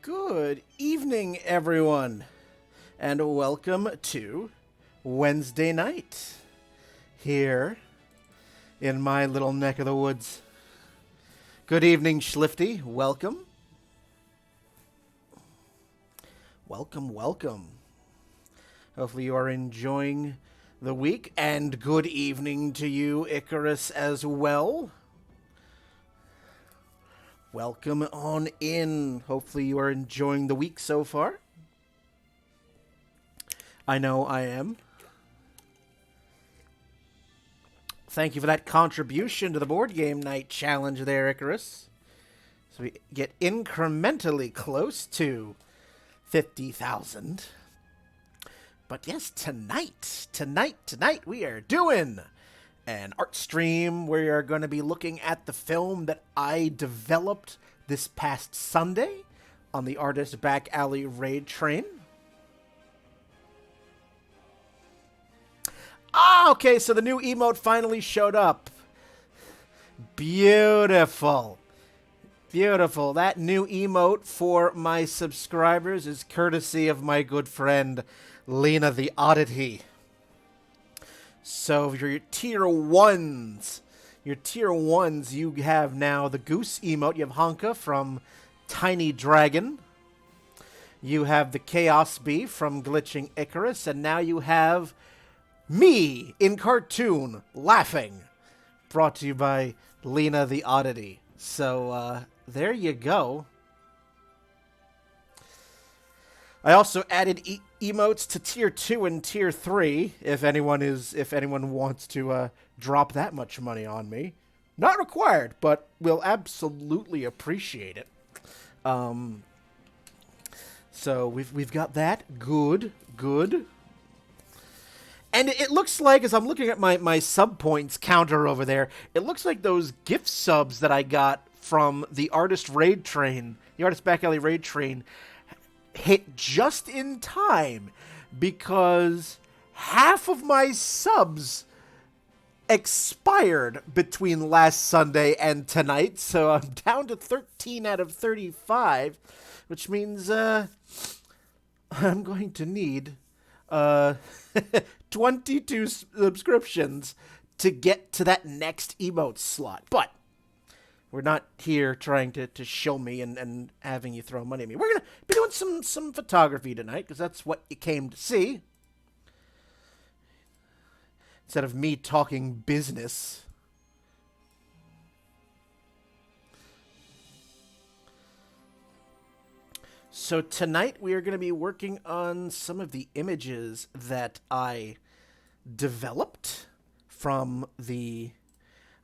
Good evening, everyone, and welcome to Wednesday night here in my little neck of the woods. Good evening, Schlifty. Welcome. Welcome. Hopefully you are enjoying the week, and good evening to you, Icarus, as well. Welcome on in. Hopefully you are enjoying the week so far. I know I am. Thank you for that contribution to the board game night challenge there, Icarus. So we get incrementally close to 50,000. But yes, tonight we are doing an art stream. We are going to be looking at the film that I developed this past Sunday on the Artist Back Alley Raid Train. Okay, so the new emote finally showed up. Beautiful. That new emote for my subscribers is courtesy of my good friend, Lena the Oddity. So your tier 1s, you have now the Goose emote. You have Honka from Tiny Dragon. You have the Chaos Bee from Glitching Icarus. And now you have me in cartoon laughing. Brought to you by Lena the Oddity. So there you go. I also added emotes to tier 2 and tier 3 if anyone wants to drop that much money on me. Not required, but we'll absolutely appreciate it. So we've got that. Good. And it looks like, as I'm looking at my sub points counter over there, it looks like those gift subs that I got from the Artist Back Alley Raid Train, hit just in time, because half of my subs expired between last Sunday and tonight, so I'm down to 13 out of 35, which means I'm going to need 22 subscriptions to get to that next emote slot. But we're not here trying to show me and having you throw money at me. We're going to be doing some photography tonight, because that's what you came to see. Instead of me talking business. So tonight we are going to be working on some of the images that I developed from the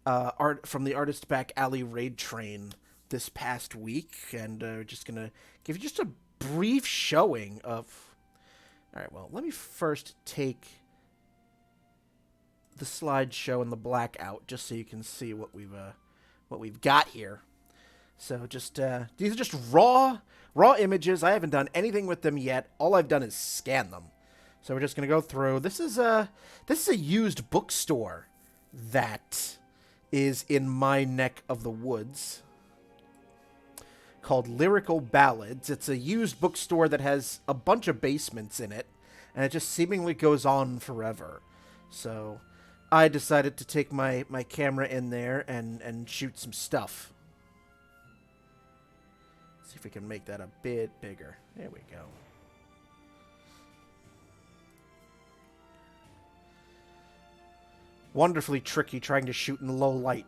Artist Back Alley Raid Train this past week, and we're just gonna give you just a brief showing of. All right, well, let me first take the slideshow and the black out, just so you can see what we've got here. So just these are just raw images. I haven't done anything with them yet. All I've done is scan them. So we're just gonna go through. This is a used bookstore that is in my neck of the woods, called Lyrical Ballads. It's a used bookstore that has a bunch of basements in it, and it just seemingly goes on forever. So I decided to take my camera in there and shoot some stuff. See if we can make that a bit bigger. There we go. wonderfully tricky trying to shoot in low light.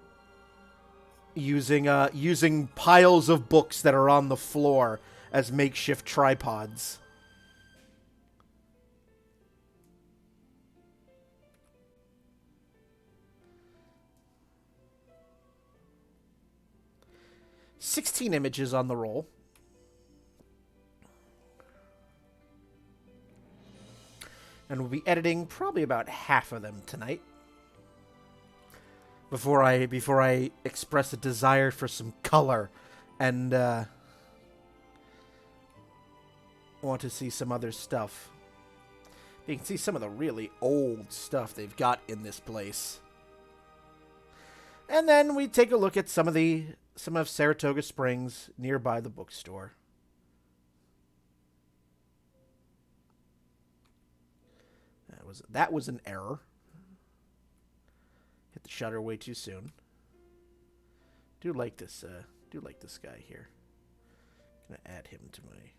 Using piles of books that are on the floor as makeshift tripods. "16 images on the roll. And we'll be editing probably about half of them tonight. Before I express a desire for some color and want to see some other stuff. You can see some of the really old stuff they've got in this place. And then we take a look at some of Saratoga Springs nearby the bookstore. That was an error. Hit the shutter way too soon. Do like this guy here. Gonna add him to my.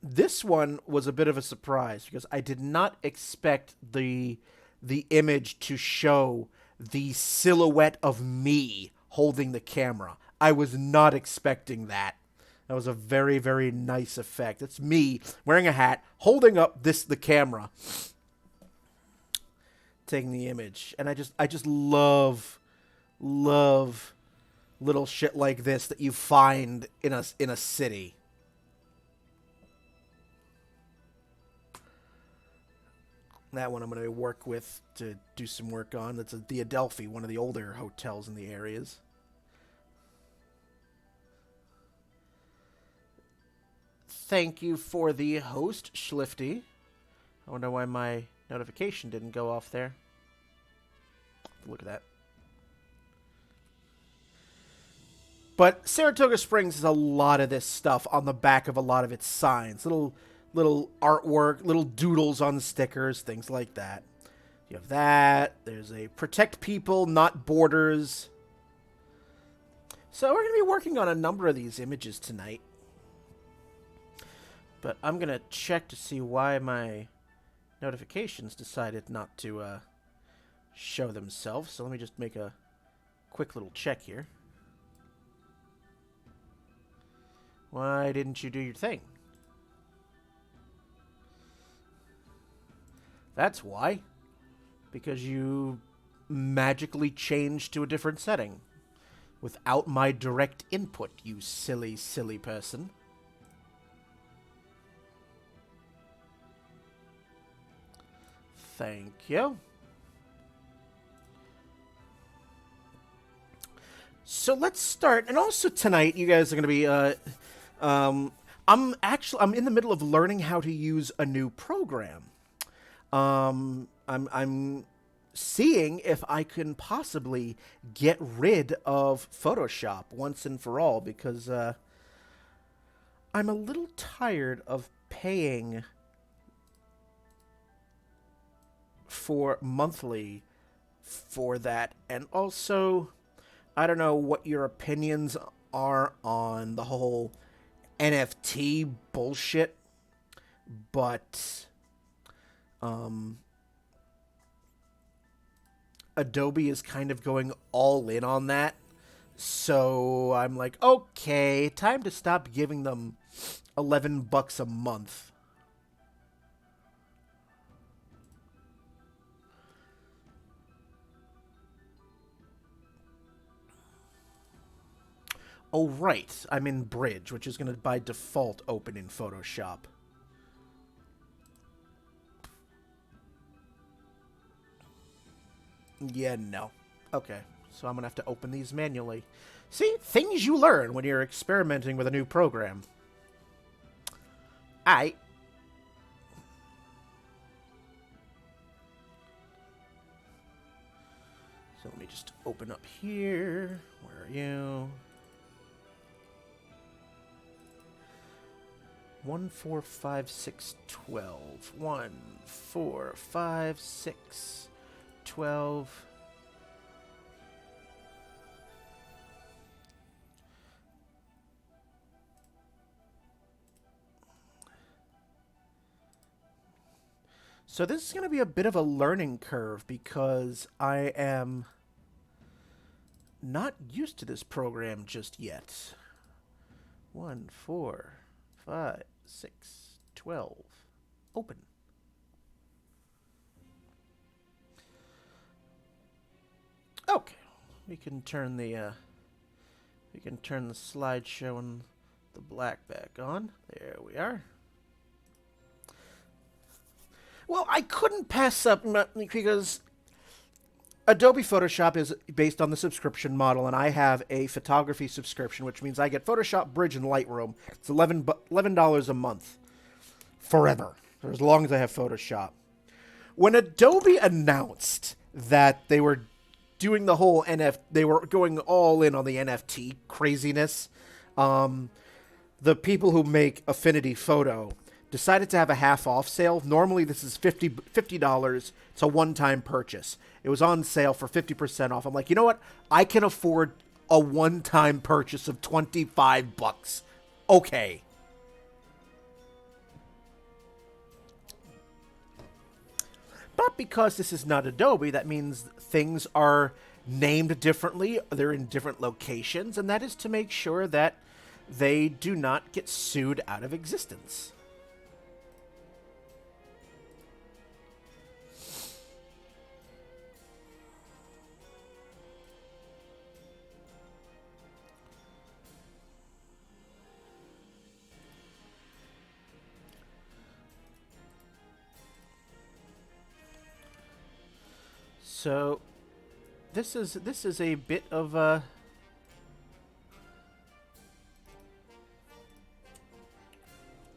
This one was a bit of a surprise because I did not expect the image to show the silhouette of me holding the camera. I was not expecting that. That was a very, very nice effect. It's me wearing a hat, holding up the camera, taking the image, and I just love little shit like this that you find in a city. That one I'm going to work with to do some work on. That's the Adelphi, one of the older hotels in the areas. Thank you for the host, Schlifty. I wonder why my notification didn't go off there. Look at that. But Saratoga Springs has a lot of this stuff on the back of a lot of its signs. Little artwork, little doodles on stickers, things like that. You have that. There's a protect people, not borders. So we're going to be working on a number of these images tonight. But I'm going to check to see why my notifications decided not to show themselves. So let me just make a quick little check here. Why didn't you do your thing? That's why. Because you magically changed to a different setting. Without my direct input, you silly, silly person. Thank you. So let's start. And also tonight, you guys are going to be... I'm in the middle of learning how to use a new program. I'm seeing if I can possibly get rid of Photoshop once and for all, because I'm a little tired of paying for monthly for that. And also, I don't know what your opinions are on the whole NFT bullshit, but Adobe is kind of going all in on that. So I'm like, okay, time to stop giving them $11 a month. Oh, right. I'm in Bridge, which is going to, by default, open in Photoshop. Yeah, no. Okay, so I'm going to have to open these manually. See? Things you learn when you're experimenting with a new program. Aight. So let me just open up here. Where are you? 1, 4, 5, 6, 12. 1, 4, 5, 6, 12. So this is going to be a bit of a learning curve because I am not used to this program just yet. 1, 4, 5, 6, 12. Open. Okay, we can turn the slideshow and the black back on. There we are. Well, I couldn't pass up because Adobe Photoshop is based on the subscription model, and I have a photography subscription, which means I get Photoshop, Bridge, and Lightroom. It's $11 a month forever, for as long as I have Photoshop. When Adobe announced that they were doing the whole they were going all in on the NFT craziness, the people who make Affinity Photo decided to have a half-off sale. Normally, this is $50. It's a one-time purchase. It was on sale for 50% off. I'm like, you know what? I can afford a one-time purchase of $25. Okay. But because this is not Adobe, that means things are named differently. They're in different locations, and that is to make sure that they do not get sued out of existence. So, this is a bit of a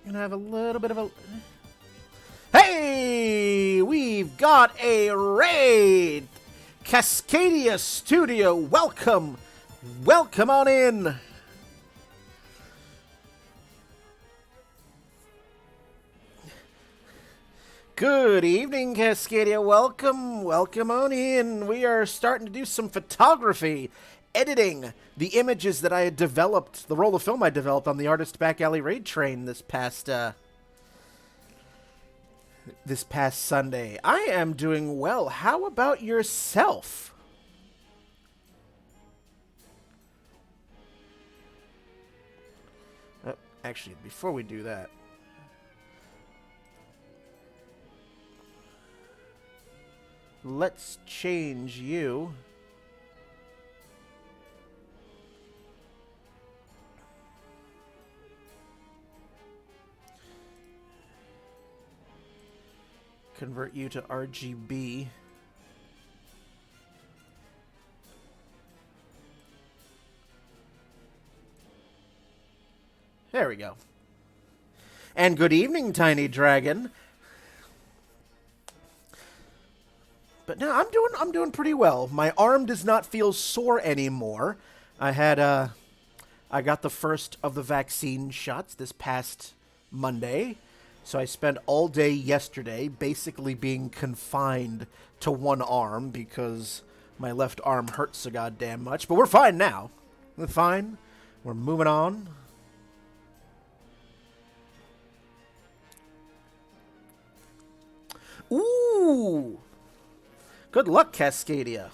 gonna have a little bit of a. Hey, we've got a raid. Cascadia Studio, welcome on in. Good evening, Cascadia. Welcome on in. We are starting to do some photography, editing the images that I had developed, the roll of film I developed on the Artist Back Alley Raid Train this past Sunday. I am doing well. How about yourself? Actually, before we do that, let's change you. Convert you to RGB. There we go. And good evening, Tiny Dragon. But no, I'm doing pretty well. My arm does not feel sore anymore. I got the first of the vaccine shots this past Monday. So I spent all day yesterday basically being confined to one arm because my left arm hurts so goddamn much. But we're fine now. We're fine. We're moving on. Ooh! Good luck, Cascadia.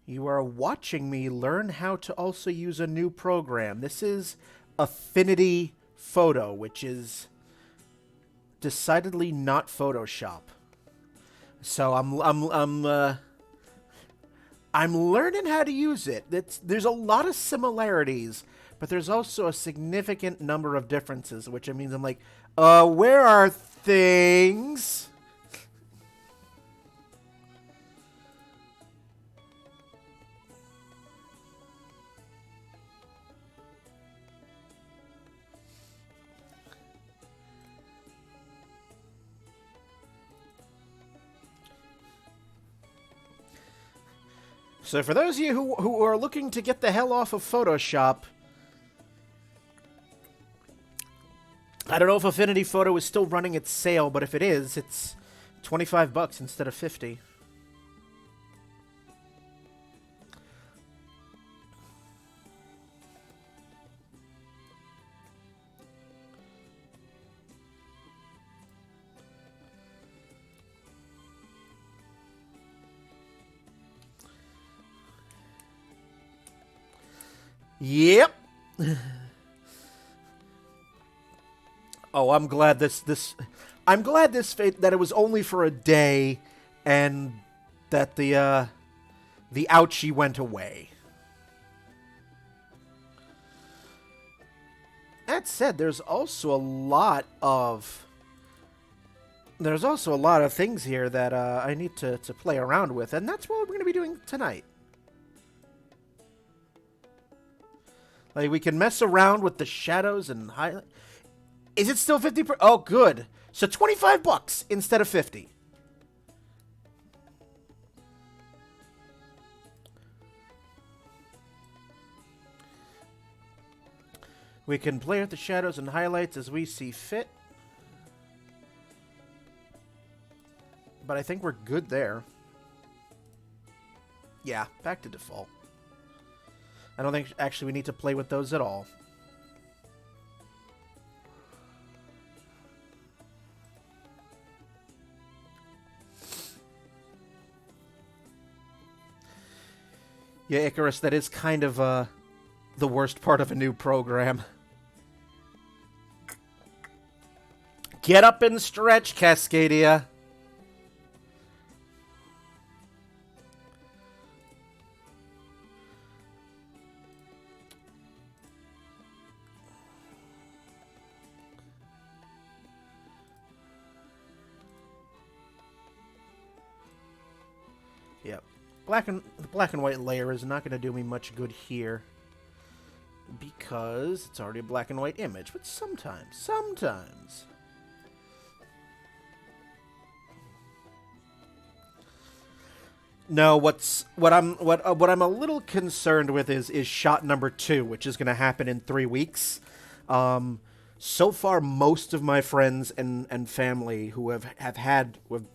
You are watching me learn how to also use a new program. This is Affinity Photo, which is decidedly not Photoshop. So I'm learning how to use it. There's a lot of similarities, but there's also a significant number of differences, which means I'm like, where are things? So for those of you who are looking to get the hell off of Photoshop, I don't know if Affinity Photo is still running its sale, but if it is, it's $25 instead of 50. Yep. Oh, I'm glad I'm glad that it was only for a day, and that the ouchie went away. That said, there's also a lot of things here that I need to play around with, and that's what we're going to be doing tonight. Like, we can mess around with the shadows and highlight. Is it still 50%? Oh, good. So $25 instead of 50. We can play with the shadows and highlights as we see fit. But I think we're good there. Yeah, back to default. I don't think actually we need to play with those at all. Yeah, Icarus, that is kind of the worst part of a new program. Get up and stretch, Cascadia. Yep. The black and white layer is not going to do me much good here, because it's already a black and white image. But sometimes. No, what I'm a little concerned with is shot number 2, which is going to happen in 3 weeks. So far, most of my friends and family who have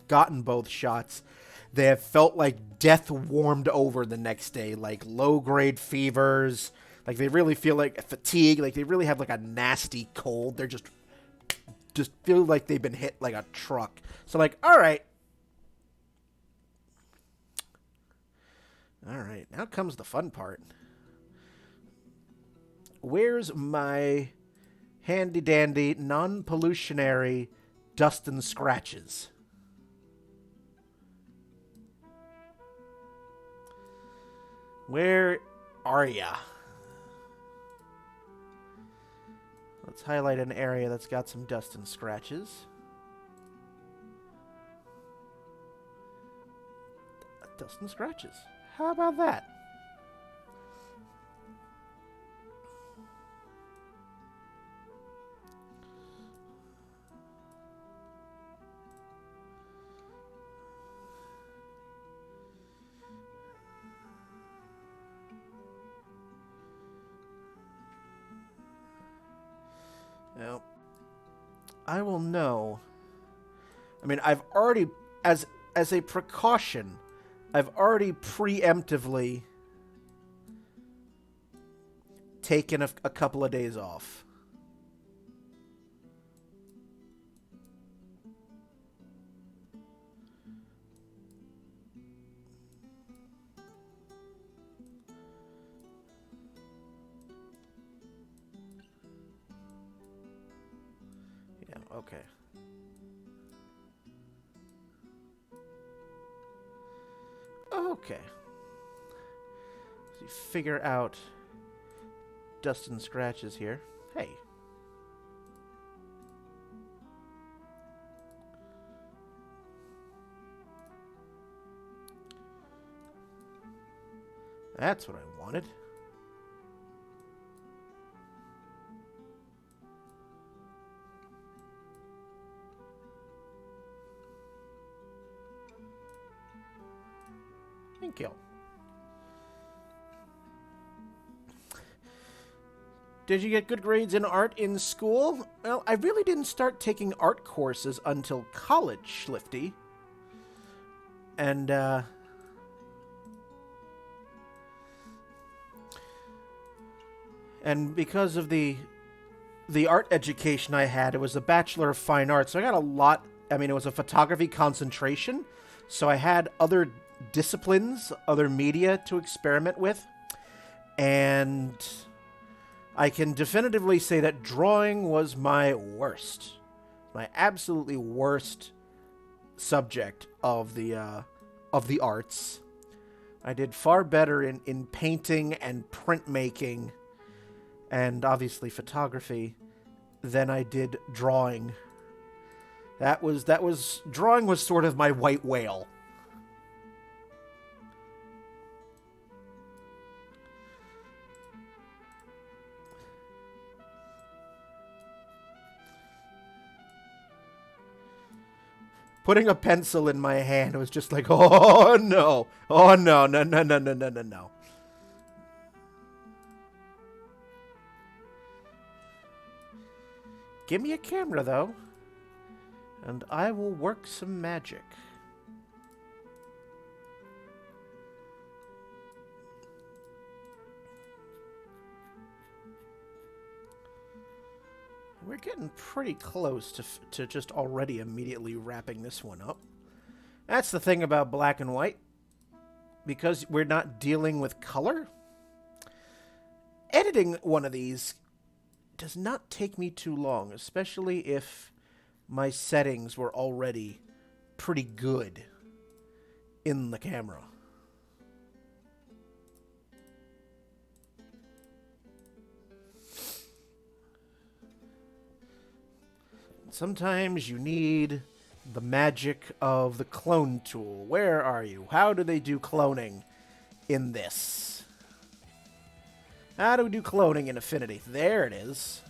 gotten both shots, they have felt like death warmed over the next day, like low-grade fevers, like they really feel like fatigue, like they really have like a nasty cold. They're just feel like they've been hit like a truck. So like, all right, now comes the fun part. Where's my handy-dandy, non-pollutionary dust and scratches? Where are ya? Let's highlight an area that's got some dust and scratches. Dust and scratches. How about that? Now, I will know. I mean, I've already, as a precaution, I've already preemptively taken a couple of days off. Yeah, okay. Okay. So you figure out dust and scratches here. Hey. That's what I wanted. And kill. Did you get good grades in art in school? Well, I really didn't start taking art courses until college, Schlifty. And, because of the art education I had, it was a Bachelor of Fine Arts, so I got a lot. I mean, it was a photography concentration, so I had other disciplines, other media to experiment with, and I can definitively say that drawing was my worst, my absolutely worst subject of the arts. I did far better in painting and printmaking, and obviously photography, than I did drawing. Drawing was sort of my white whale. Putting a pencil in my hand was just like, oh no, oh no, no, no, no, no, no, no, no. Give me a camera, though, and I will work some magic. We're getting pretty close to just already immediately wrapping this one up. That's the thing about black and white. Because we're not dealing with color, editing one of these does not take me too long, especially if my settings were already pretty good in the camera. Sometimes you need the magic of the clone tool. Where are you? How do they do cloning in this? How do we do cloning in Affinity? There it is.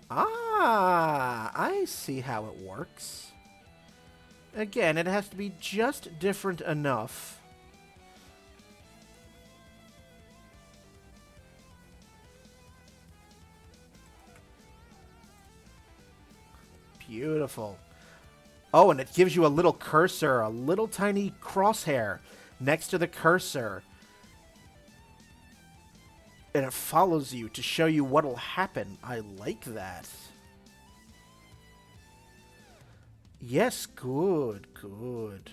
Ah, I see how it works. Again, it has to be just different enough. Beautiful. Oh, and it gives you a little cursor, a little tiny crosshair next to the cursor. And it follows you to show you what'll happen. I like that. Yes, good, good.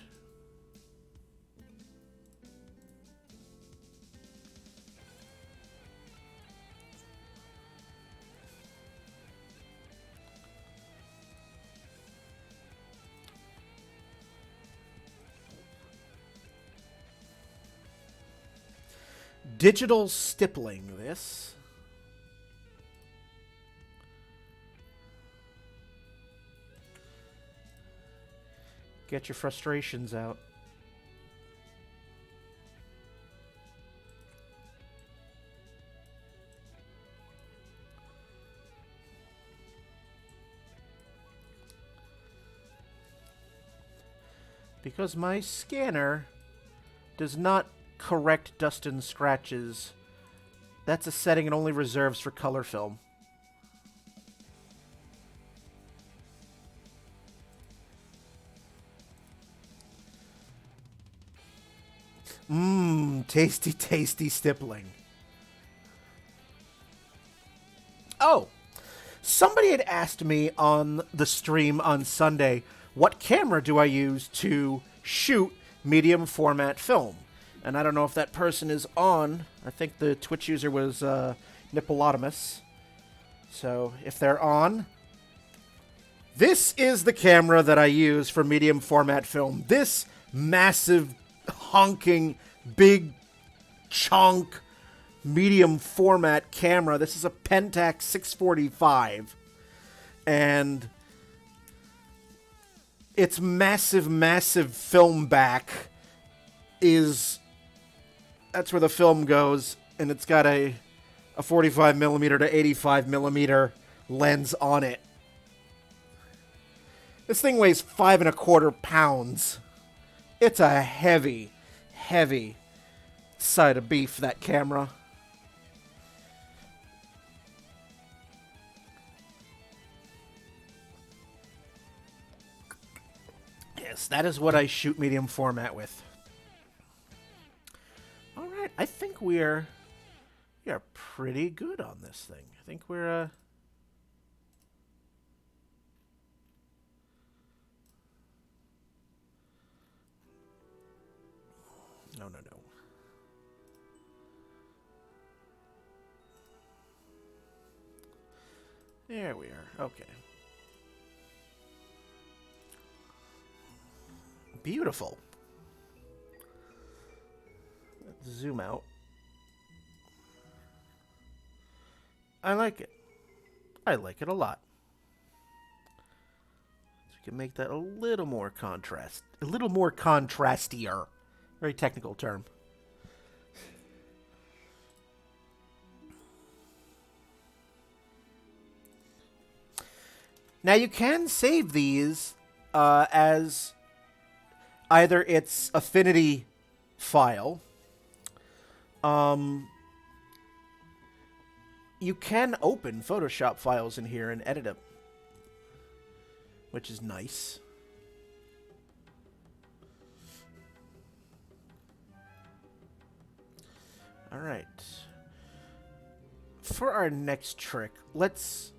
Digital stippling this. Get your frustrations out. Because my scanner does not correct dust and scratches. That's a setting it only reserves for color film. Tasty, tasty stippling. Oh, somebody had asked me on the stream on Sunday, what camera do I use to shoot medium format film? And I don't know if that person is on. I think the Twitch user was Nipolotamus. So if they're on, this is the camera that I use for medium format film. This massive, honking, big, chunk, medium format camera. This is a Pentax 645. And its massive, massive film back is... That's where the film goes, and it's got a 45mm to 85mm lens on it. This thing weighs 5 1/4 pounds. It's a heavy, heavy side of beef, that camera. Yes, that is what I shoot medium format with. All right, I think we are pretty good on this thing. I think we're no. There we are. Okay. Beautiful. Let's zoom out. I like it. I like it a lot. So we can make that a little more contrastier. Very technical term. Now you can save these as either its affinity file. You can open Photoshop files in here and edit them, which is nice. All right. For our next trick, let's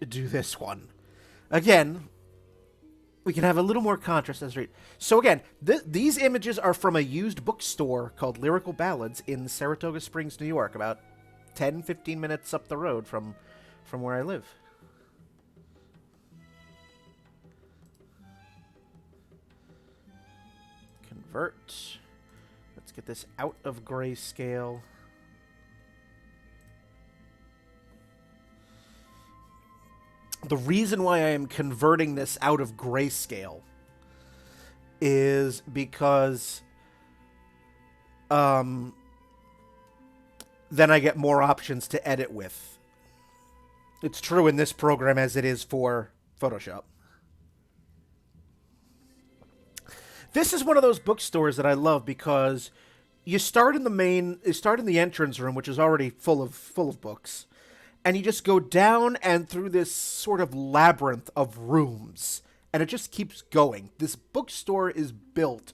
do this one. Again, we can have a little more contrast as right. So again, these images are from a used bookstore called Lyrical Ballads in Saratoga Springs, New York, about 10-15 minutes up the road from where I live. Convert. Let's get this out of grayscale. The reason why I am converting this out of grayscale is because then I get more options to edit with. It's true in this program as it is for Photoshop. This is one of those bookstores that I love because you start in the entrance room, which is already full of books. And you just go down and through this sort of labyrinth of rooms. And it just keeps going. This bookstore is built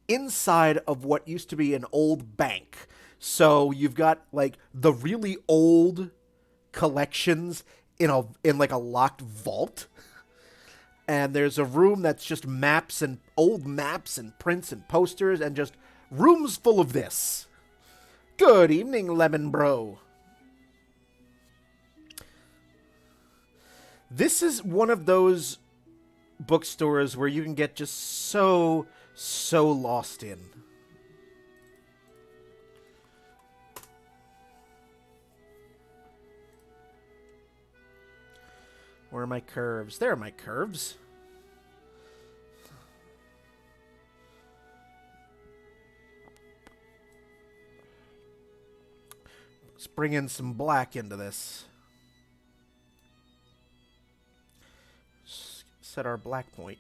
inside of what used to be an old bank. So you've got like the really old collections in like a locked vault. And there's a room that's just maps and old maps and prints and posters and just rooms full of this. Good evening, Lemon Bro. This is one of those bookstores where you can get just so lost in. Where are my curves? There are my curves. Let's bring in some black into this. Set our black point.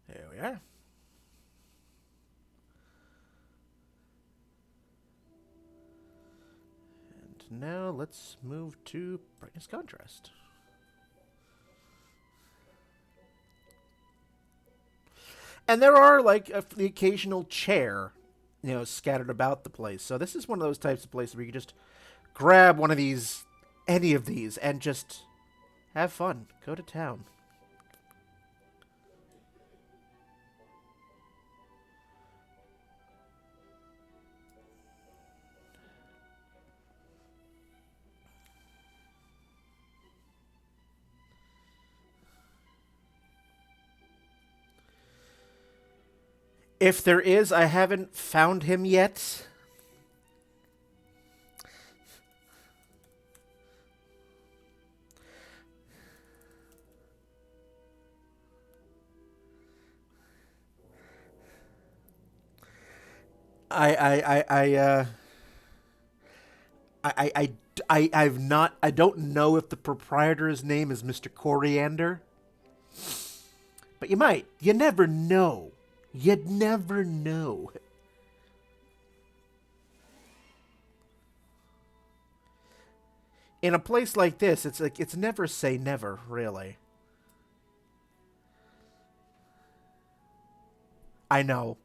There we are. And now let's move to brightness contrast. And there are like the occasional chair, scattered about the place. So this is one of those types of places where you can just grab one of these, any of these, and just have fun. Go to town. If there is, I haven't found him yet. I don't know if the proprietor's name is Mr. Coriander. But you might. You never know. You'd never know. In a place like this, it's like it's never say never, really. I know.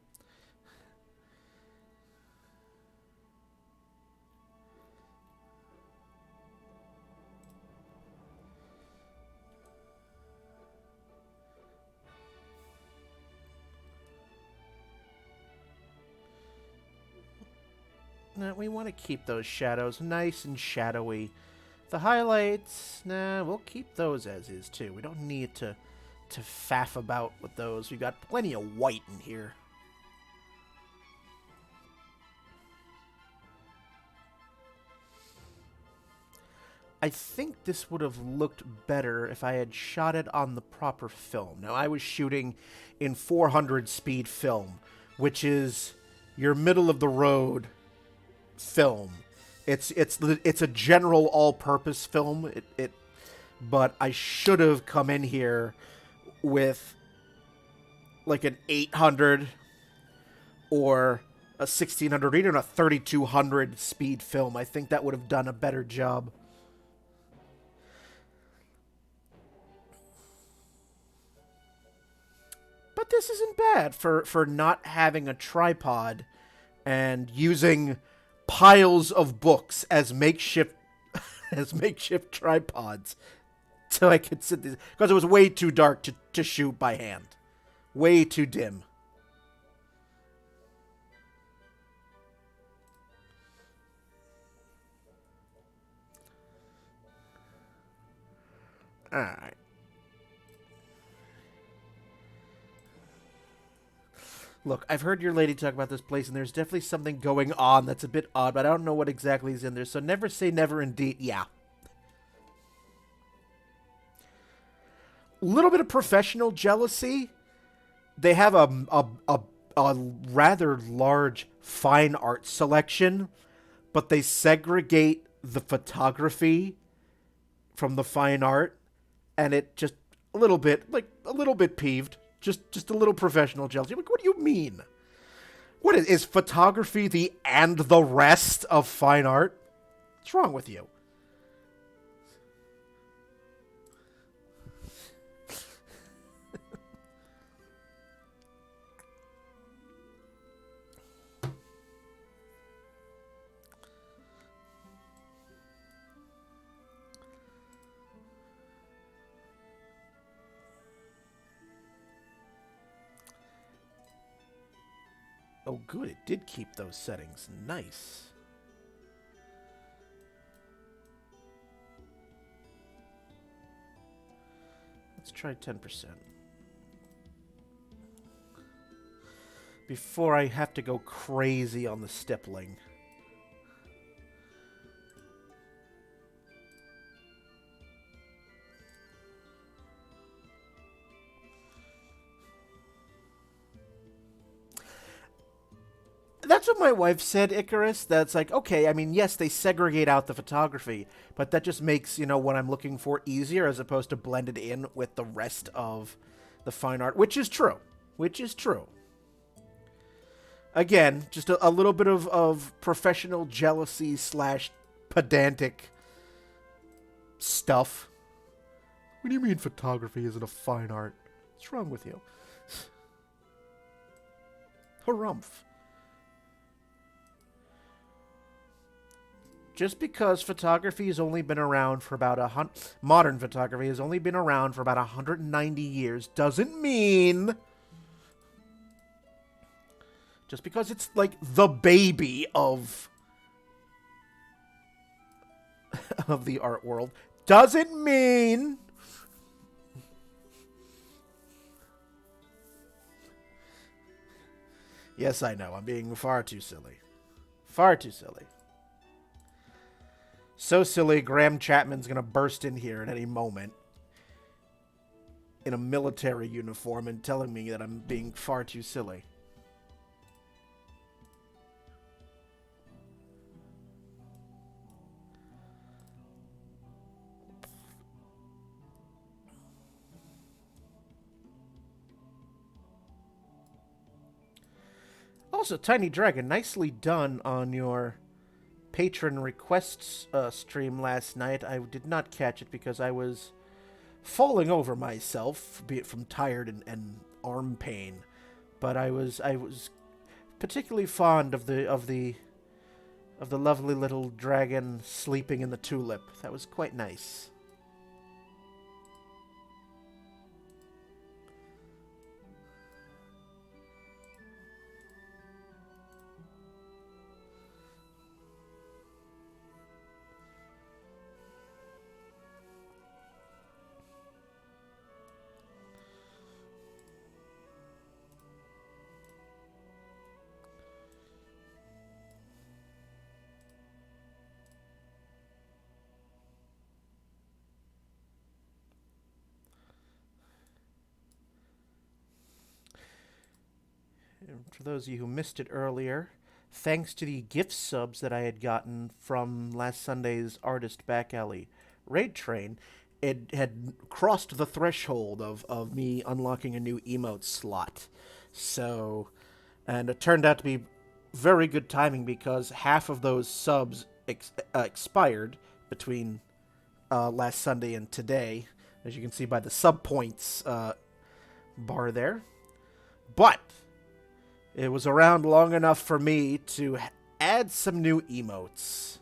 No, we want to keep those shadows nice and shadowy. The highlights, nah, we'll keep those as is too. We don't need to faff about with those. We've got plenty of white in here. I think this would have looked better if I had shot it on the proper film. Now, I was shooting in 400 speed film, which is your middle of the road film. It's a general all-purpose film. But I should have come in here with like an 800 or a 1600 or even a 3200 speed film. I think that would have done a better job. But this isn't bad for not having a tripod and using piles of books as makeshift as makeshift tripods. So I could sit this because it was way too dark to shoot by hand. Way too dim. Alright. Look, I've heard your lady talk about this place, and there's definitely something going on that's a bit odd, but I don't know what exactly is in there, so never say never indeed. Yeah. A little bit of professional jealousy. They have a rather large fine art selection, but they segregate the photography from the fine art, and it just a little bit peeved. Just a little professional jealousy. Like, what do you mean? What is photography the and the rest of fine art? What's wrong with you? Oh, good. It did keep those settings. Nice. Let's try 10%. Before I have to go crazy on the stippling. That's what my wife said, Icarus. That's like, okay, I mean, yes, they segregate out the photography, but that just makes, what I'm looking for easier as opposed to blend it in with the rest of the fine art, which is true. Which is true. Again, just a little bit of professional jealousy slash pedantic stuff. What do you mean photography isn't a fine art? What's wrong with you? Harumph. Just because photography has only been around for about modern photography has only been around for about 190 years doesn't mean just because it's like the baby of the art world doesn't mean yes, I know. I'm being far too silly. Far too silly. So silly, Graham Chapman's going to burst in here at any moment in a military uniform and telling me that I'm being far too silly. Also, Tiny Dragon, nicely done on your patron requests stream last night. I did not catch it because I was falling over myself, be it from tired and arm pain. But I was particularly fond of the lovely little dragon sleeping in the tulip. That was quite nice. And for those of you who missed it earlier, thanks to the gift subs that I had gotten from last Sunday's Artist Back Alley Raid Train, it had crossed the threshold of me unlocking a new emote slot. So, and it turned out to be very good timing because half of those subs expired between last Sunday and today, as you can see by the sub points bar there. But it was around long enough for me to add some new emotes.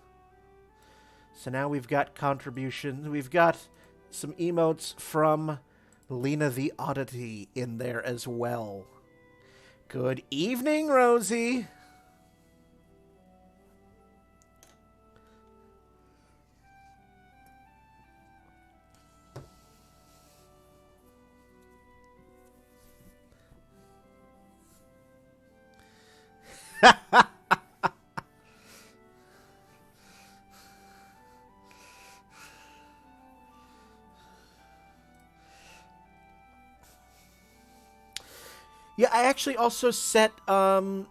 So now we've got contributions. We've got some emotes from Lena the Oddity in there as well. Good evening, Rosie. Yeah, I actually also set Tiny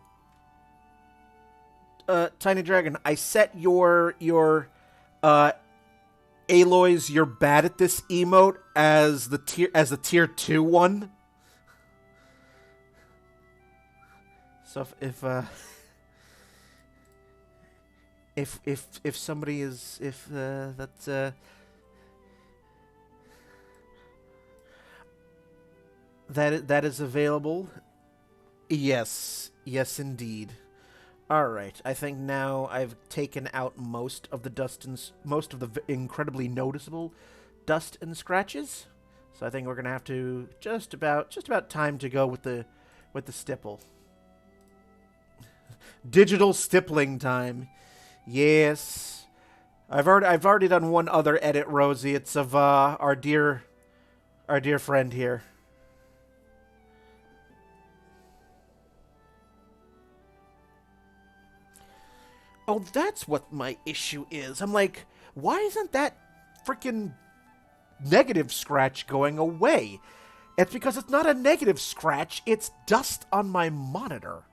Dragon. I set your Aloy's "You're bad at this" emote as the tier 2 one. So if somebody is that is available. Yes, indeed. All right, I think now I've taken out most of the incredibly noticeable dust and scratches. So I think we're gonna have to just about time to go with the stipple. Digital stippling time. Yes, I've already done one other edit, Rosie. It's of our dear friend here. Oh, that's what my issue is. I'm like, why isn't that freaking negative scratch going away? It's because it's not a negative scratch, it's dust on my monitor.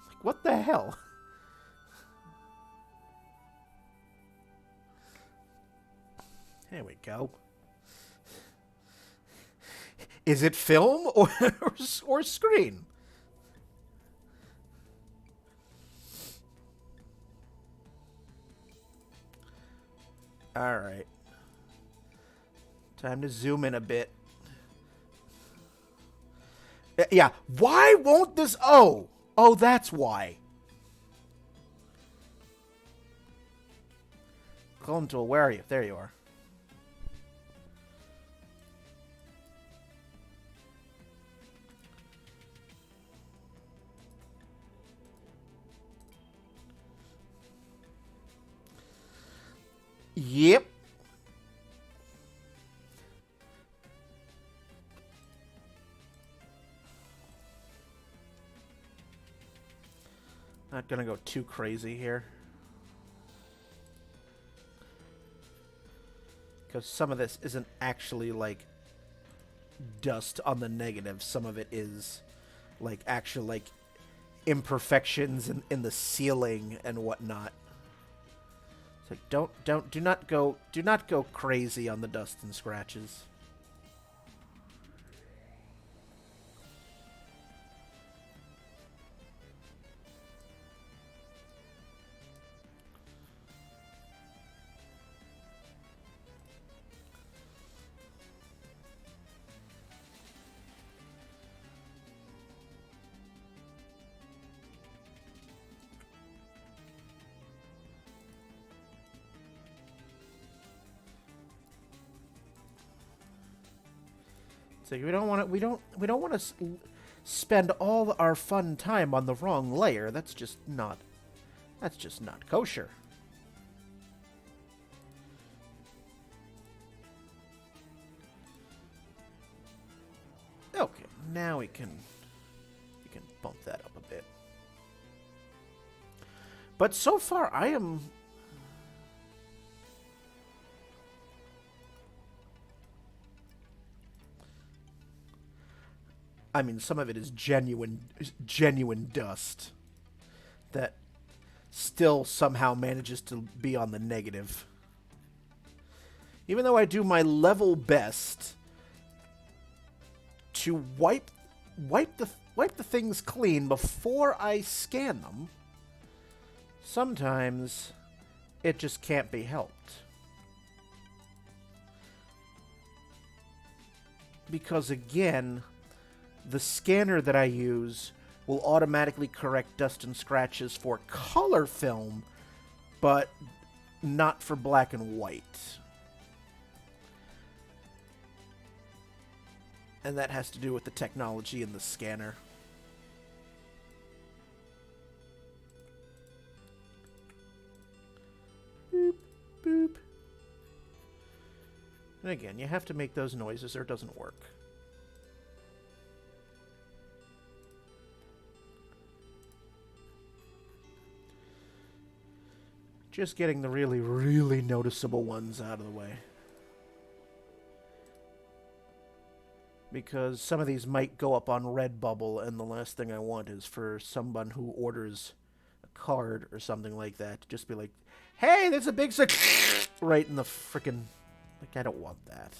Like, what the hell? There we go. Is it film or screen? All right. Time to zoom in a bit. Yeah. Why won't this? Oh, that's why. Clone tool, where are you? There you are. Yep. Not gonna go too crazy here. Because some of this isn't actually, like, dust on the negative. Some of it is, like, actual, like, imperfections in the ceiling and whatnot. So do not go crazy on the dust and scratches. So we don't want to spend all our fun time on the wrong layer. That's just not kosher. Okay, now we can bump that up a bit. But so far I mean, some of it is genuine dust that still somehow manages to be on the negative. Even though I do my level best to wipe the things clean before I scan them, sometimes it just can't be helped. Because again, the scanner that I use will automatically correct dust and scratches for color film, but not for black and white. And that has to do with the technology in the scanner. Boop, boop. And again, you have to make those noises or it doesn't work. Just getting the really, really noticeable ones out of the way. Because some of these might go up on Redbubble, and the last thing I want is for someone who orders a card or something like that to just be like, hey, there's a big right in the frickin'... Like, I don't want that.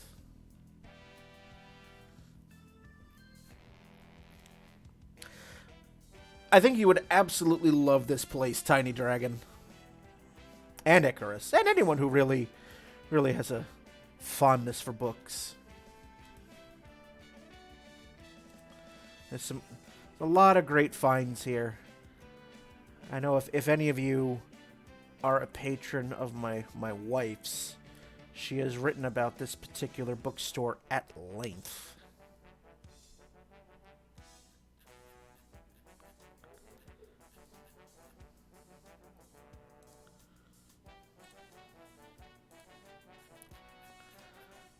I think you would absolutely love this place, Tiny Dragon. And Icarus. And anyone who really has a fondness for books. There's a lot of great finds here. I know if any of you are a patron of my wife's, she has written about this particular bookstore at length.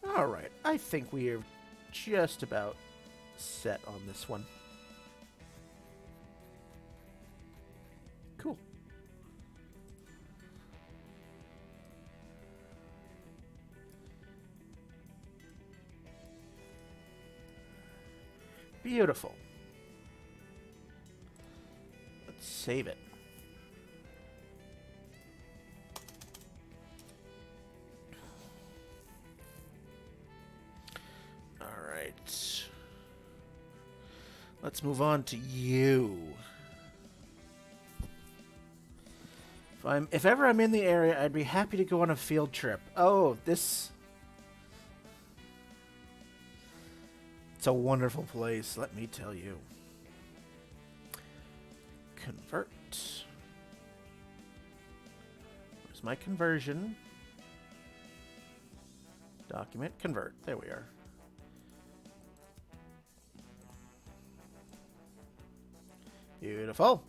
Alright, I think we are just about set on this one. Cool. Beautiful. Let's save it. Let's move on to you. If ever I'm in the area, I'd be happy to go on a field trip. Oh, this... It's a wonderful place, let me tell you. Convert. Where's my conversion? Document, convert. There we are. Beautiful.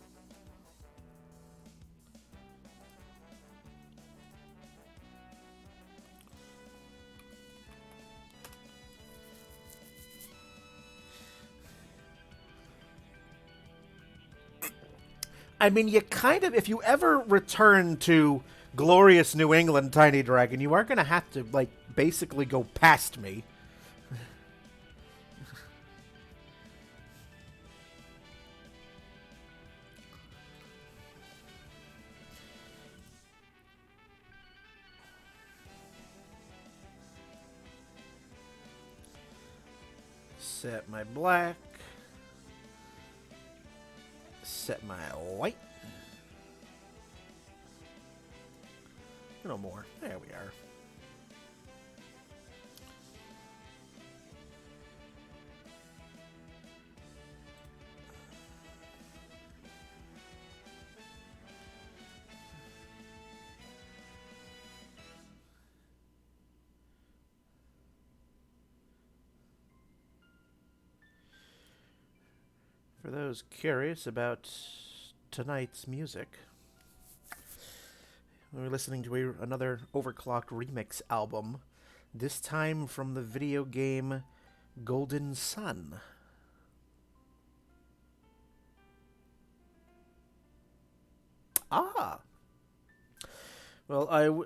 I mean, you kind of, if you ever return to glorious New England, Tiny Dragon, you are going to have to, like, basically go past me. Set my black. Set my white. A little more. There we are. For those curious about tonight's music, we're listening to another Overclocked remix album, this time from the video game Golden Sun. Ah! Well,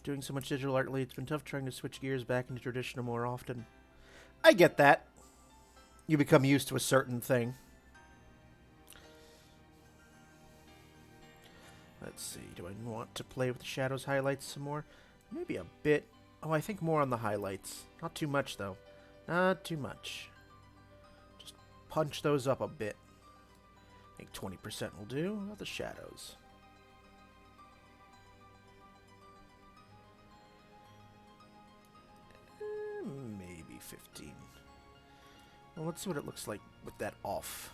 doing so much digital art lately, it's been tough trying to switch gears back into traditional more often. I get that. You become used to a certain thing. Let's see, do I want to play with the shadows highlights some more? Maybe a bit. Oh, I think more on the highlights. Not too much, though. Not too much. Just punch those up a bit. I think 20% will do. About the shadows. Maybe 15. Well, let's see what it looks like with that off.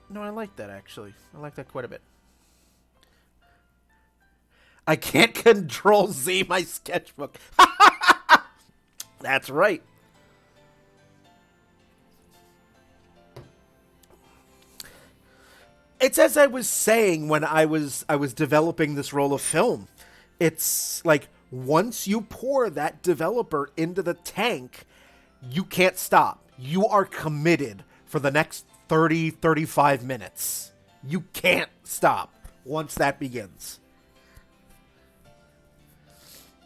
No, I like that, actually. I like that quite a bit. I can't control Z my sketchbook. That's right. It's as I was saying when I was developing this roll of film. It's like once you pour that developer into the tank, you can't stop. You are committed for the next 30, 35 minutes. You can't stop once that begins.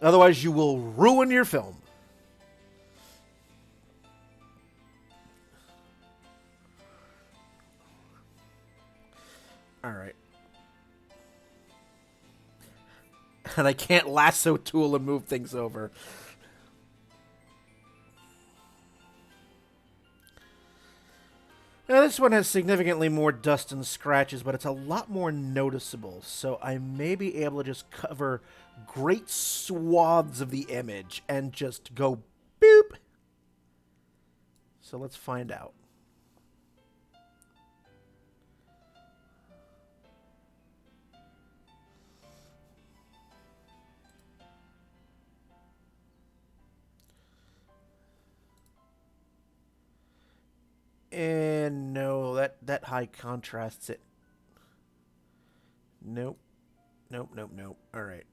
Otherwise, you will ruin your film. All right. And I can't lasso tool and move things over. Now, this one has significantly more dust and scratches, but it's a lot more noticeable, so I may be able to just cover great swaths of the image and just go boop. So let's find out. And no, that high contrasts it. Nope. Nope, nope, nope. All right.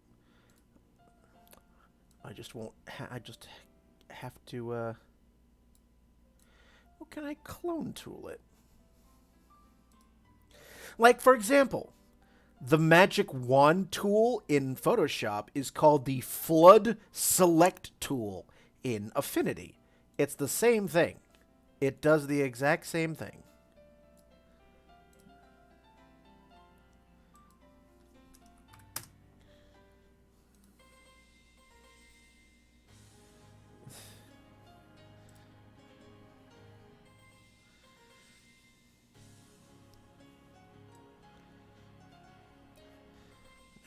I just won't. I just have to. Well, can I clone tool it? Like, for example, the magic wand tool in Photoshop is called the flood select tool in Affinity. It's the same thing. It does the exact same thing.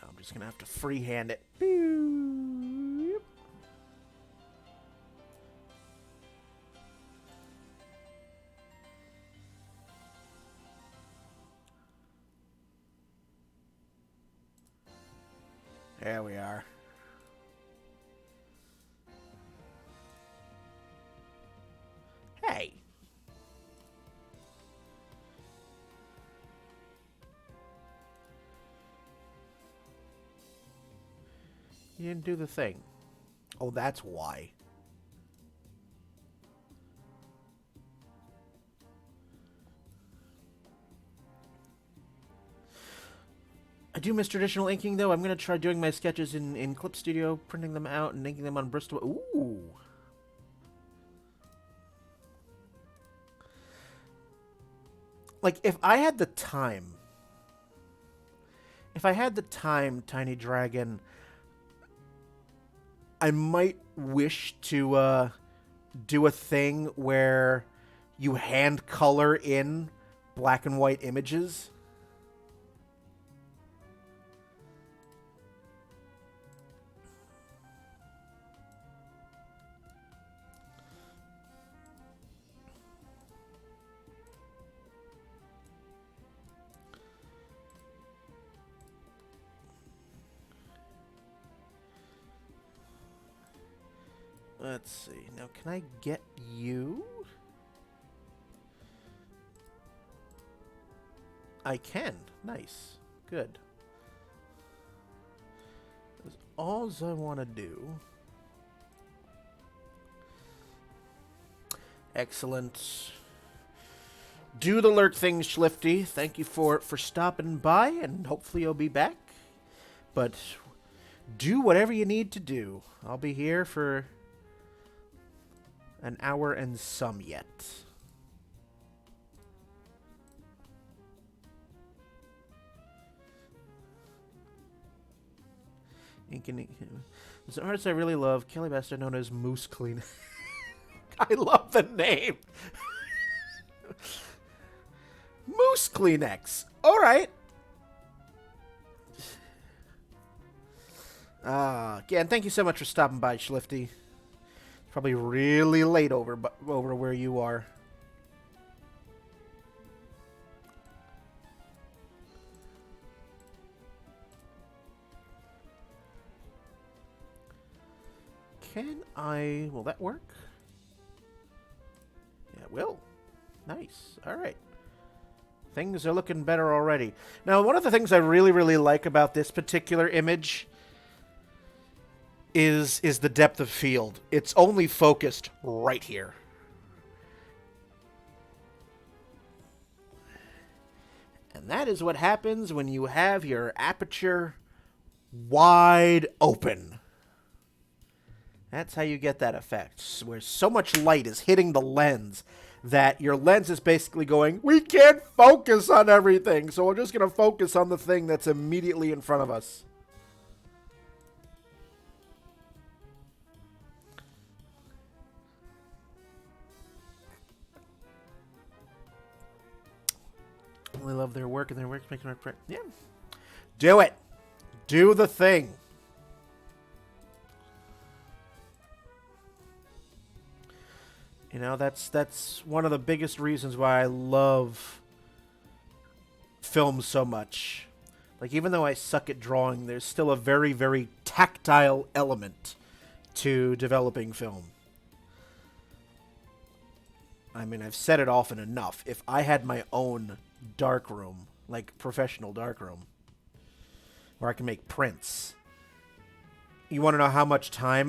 I'm just going to have to freehand it. Boop. There we are. Hey. You didn't do the thing. Oh, that's why. I do miss traditional inking, though. I'm going to try doing my sketches in Clip Studio, printing them out, and inking them on Bristol. Ooh. Like, if I had the time... If I had the time, Tiny Dragon, I might wish to do a thing where you hand color in black and white images. Let's see. Now, can I get you? I can. Nice. Good. That's all I want to do. Excellent. Do the lurk thing, Schlifty. Thank you for stopping by, and hopefully you'll be back. But do whatever you need to do. I'll be here for an hour and some yet. There's an artist I really love, Kelly Bastard, known as Moose Clean. I love the name. Moose Kleenex. All right. Again, thank you so much for stopping by, Schlifty. It's probably really late over where you are. Will that work? Yeah, it will. Nice. All right. Things are looking better already. Now, one of the things I really, really like about this particular image is the depth of field. It's only focused right here. And that is what happens when you have your aperture wide open. That's how you get that effect, where so much light is hitting the lens that your lens is basically going, we can't focus on everything, so we're just going to focus on the thing that's immediately in front of us. I love their work, and their work's making my... Yeah. Do it. Do the thing. You know, that's one of the biggest reasons why I love film so much. Like, even though I suck at drawing, there's still a very, very tactile element to developing film. I mean, I've said it often enough. If I had my own darkroom, like professional darkroom, where I can make prints, you want to know how much time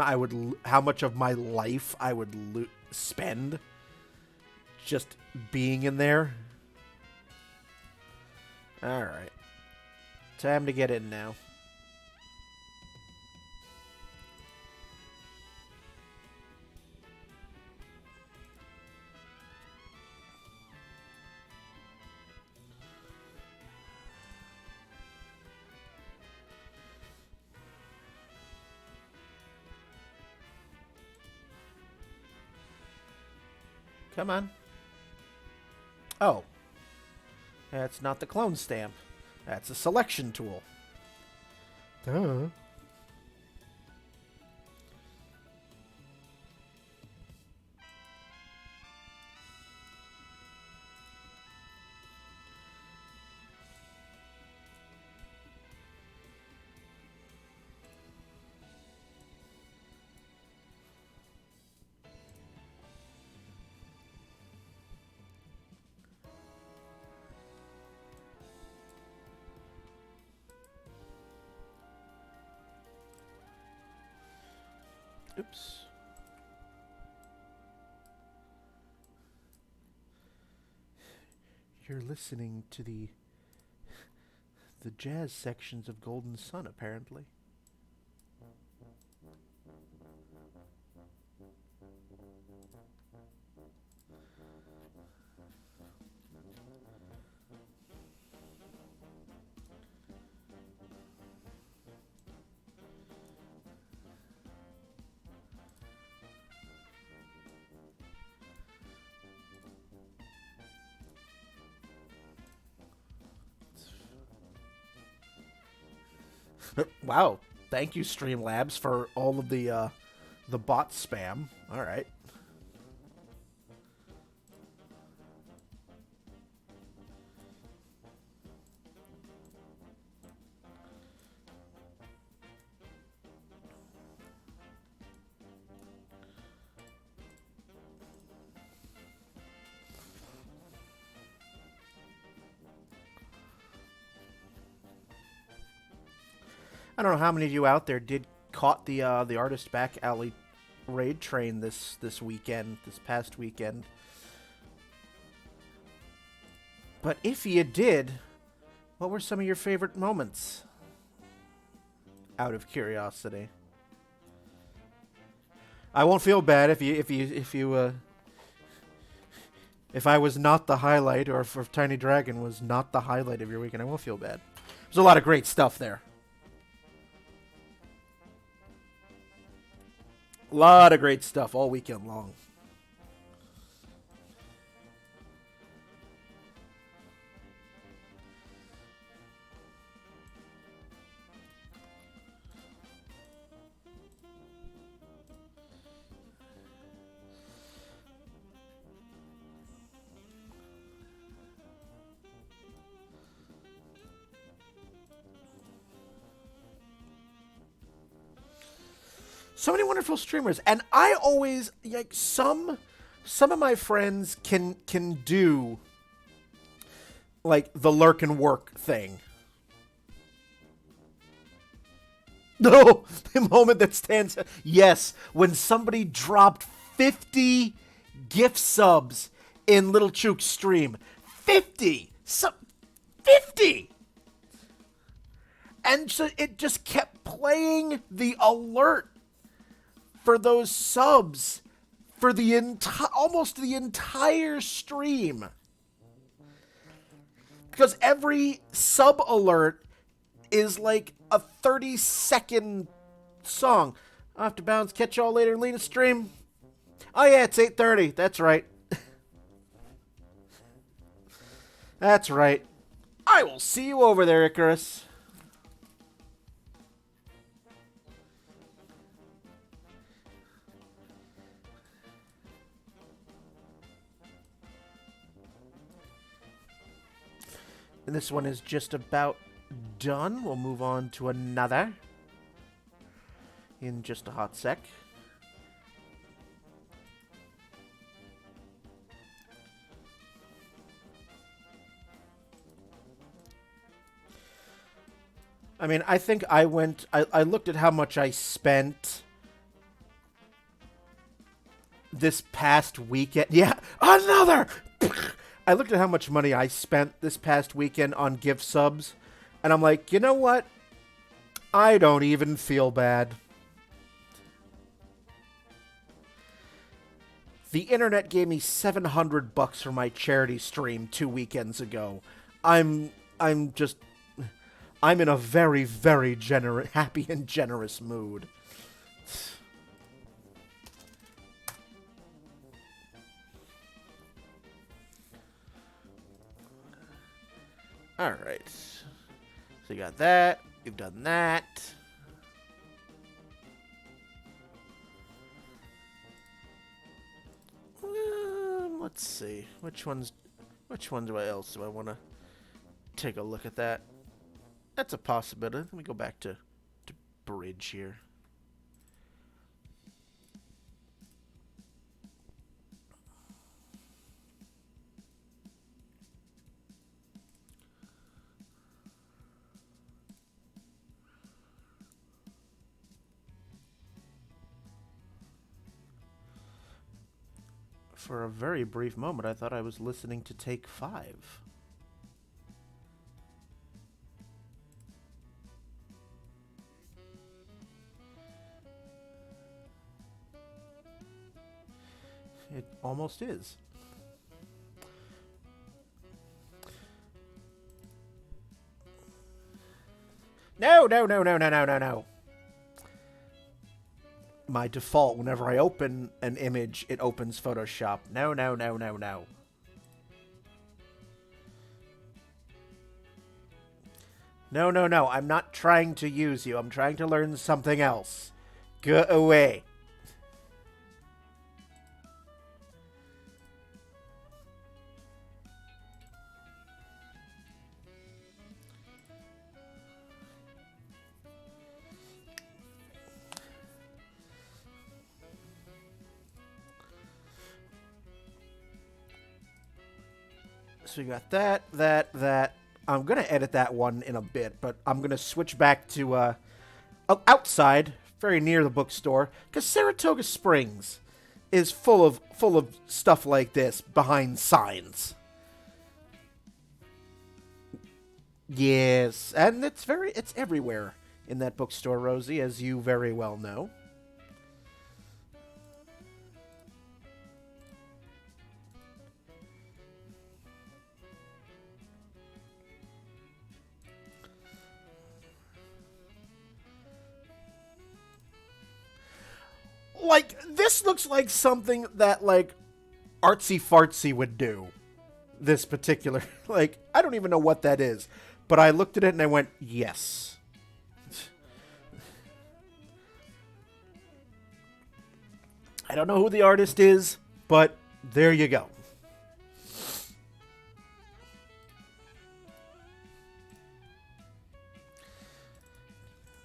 how much of my life I would spend just being in there? Alright. Time to get in now. Come on. Oh. That's not the clone stamp. That's a selection tool. Duh. Oops. You're listening to the jazz sections of Golden Sun, apparently. Wow. Thank you, Streamlabs, for all of the bot spam. All right. I don't know how many of you out there did caught the Artist Back Alley raid train this past weekend. But if you did, what were some of your favorite moments? Out of curiosity. I won't feel bad if I was not the highlight, or if Tiny Dragon was not the highlight of your weekend. I won't feel bad. There's a lot of great stuff there. A lot of great stuff all weekend long. So many wonderful streamers, and I always like some of my friends can do like the lurk and work thing. No, the moment that stands. Yes, when somebody dropped 50 gift subs in Little Chook's stream, 50, 50. And so it just kept playing the alert for those subs for the almost the entire stream. Because every sub alert is like a 30-second song. I'll have to bounce. Catch y'all later in Lena's stream. Oh yeah, it's 8:30. That's right. That's right. I will see you over there, Icarus. And this one is just about done. We'll move on to another in just a hot sec. I mean, I think I looked at how much I spent this past weekend. Yeah, another! I looked at how much money I spent this past weekend on gift subs, and I'm like, you know what? I don't even feel bad. The internet gave me $700 for my charity stream 2 weekends ago. I'm in a very, very happy and generous mood. All right. So you got that. You've done that. Let's see. Which ones else do I want to take a look at that? That's a possibility. Let me go back to bridge here. For a very brief moment, I thought I was listening to Take 5. It almost is. No. My default, whenever I open an image, it opens Photoshop. No. No. I'm not trying to use you. I'm trying to learn something else. Go away. So you got that. I'm going to edit that one in a bit, but I'm going to switch back to outside, very near the bookstore, because Saratoga Springs is full of stuff like this behind signs. Yes, and it's everywhere in that bookstore, Rosie, as you very well know. Like, this looks like something that, like, Artsy Fartsy would do. This particular, like, I don't even know what that is, but I looked at it and I went, yes. I don't know who the artist is, but there you go.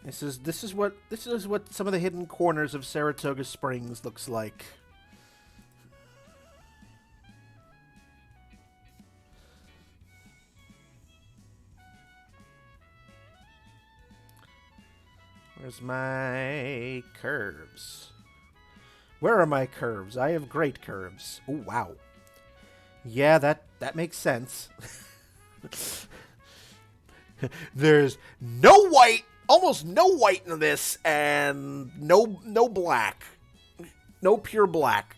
This is what some of the hidden corners of Saratoga Springs looks like. Where's my curves? Where are my curves? I have great curves. Oh, wow. Yeah, that makes sense. There's no white, almost no white in this, and no black. No pure black.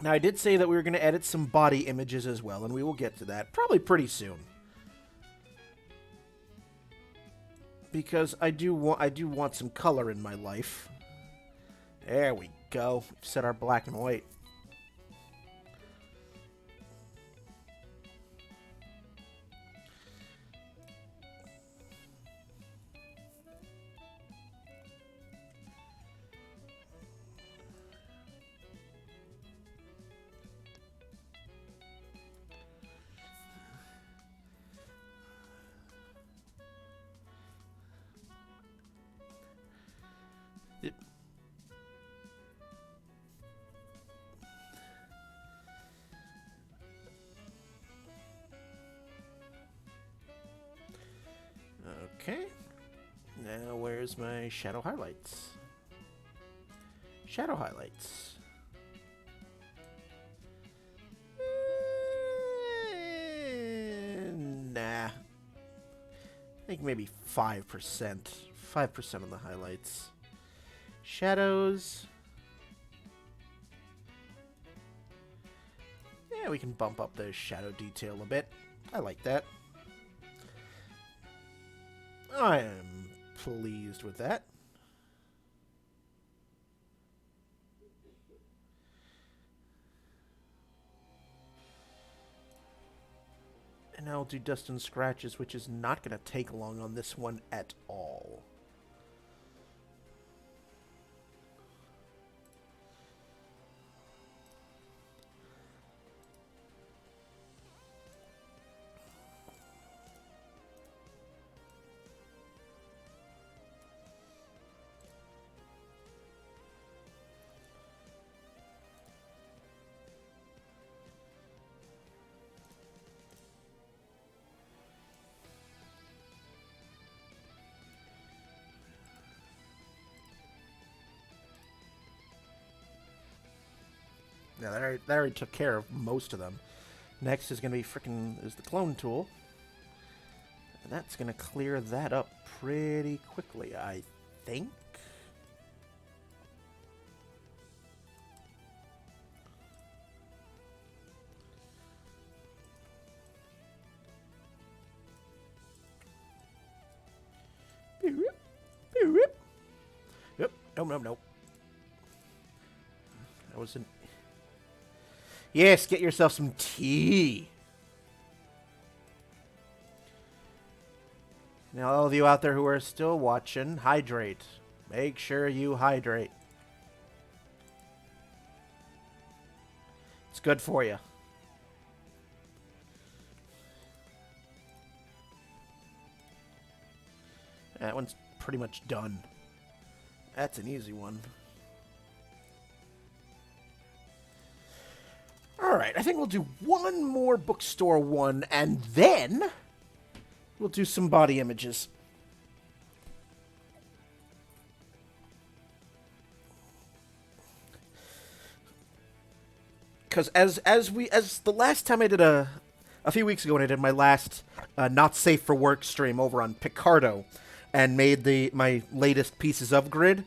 Now, I did say that we were going to edit some body images as well, and we will get to that probably pretty soon. Because I do want some color in my life. There we go. Set our black and white. Okay. Now, where's my shadow highlights? Shadow highlights. Nah. I think maybe 5%. 5% of the highlights. Shadows. Yeah, we can bump up the shadow detail a bit. I like that. I am pleased with that. And now I'll do dust and scratches, which is not going to take long on this one at all. Yeah, that already took care of most of them. Next is going to be is the clone tool. And that's going to clear that up pretty quickly, I think. Yep. Nope. That wasn't. Yes, get yourself some tea. Now, all of you out there who are still watching, hydrate. Make sure you hydrate. It's good for you. That one's pretty much done. That's an easy one. right, I think we'll do one more bookstore one, and then we'll do some body images. Because as the last time I did a few weeks ago when I did my last not safe for work stream over on Picardo, and made my latest pieces of grid,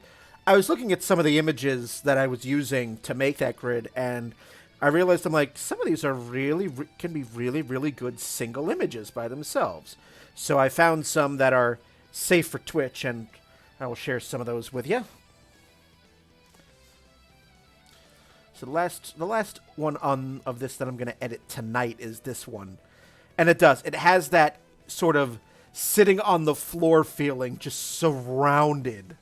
I was looking at some of the images that I was using to make that grid, and I realized I'm like, some of these are can be really good single images by themselves. So I found some that are safe for Twitch, and I will share some of those with you. So the last one of this that I'm going to edit tonight is this one. And it does. It has that sort of sitting on the floor feeling, just surrounded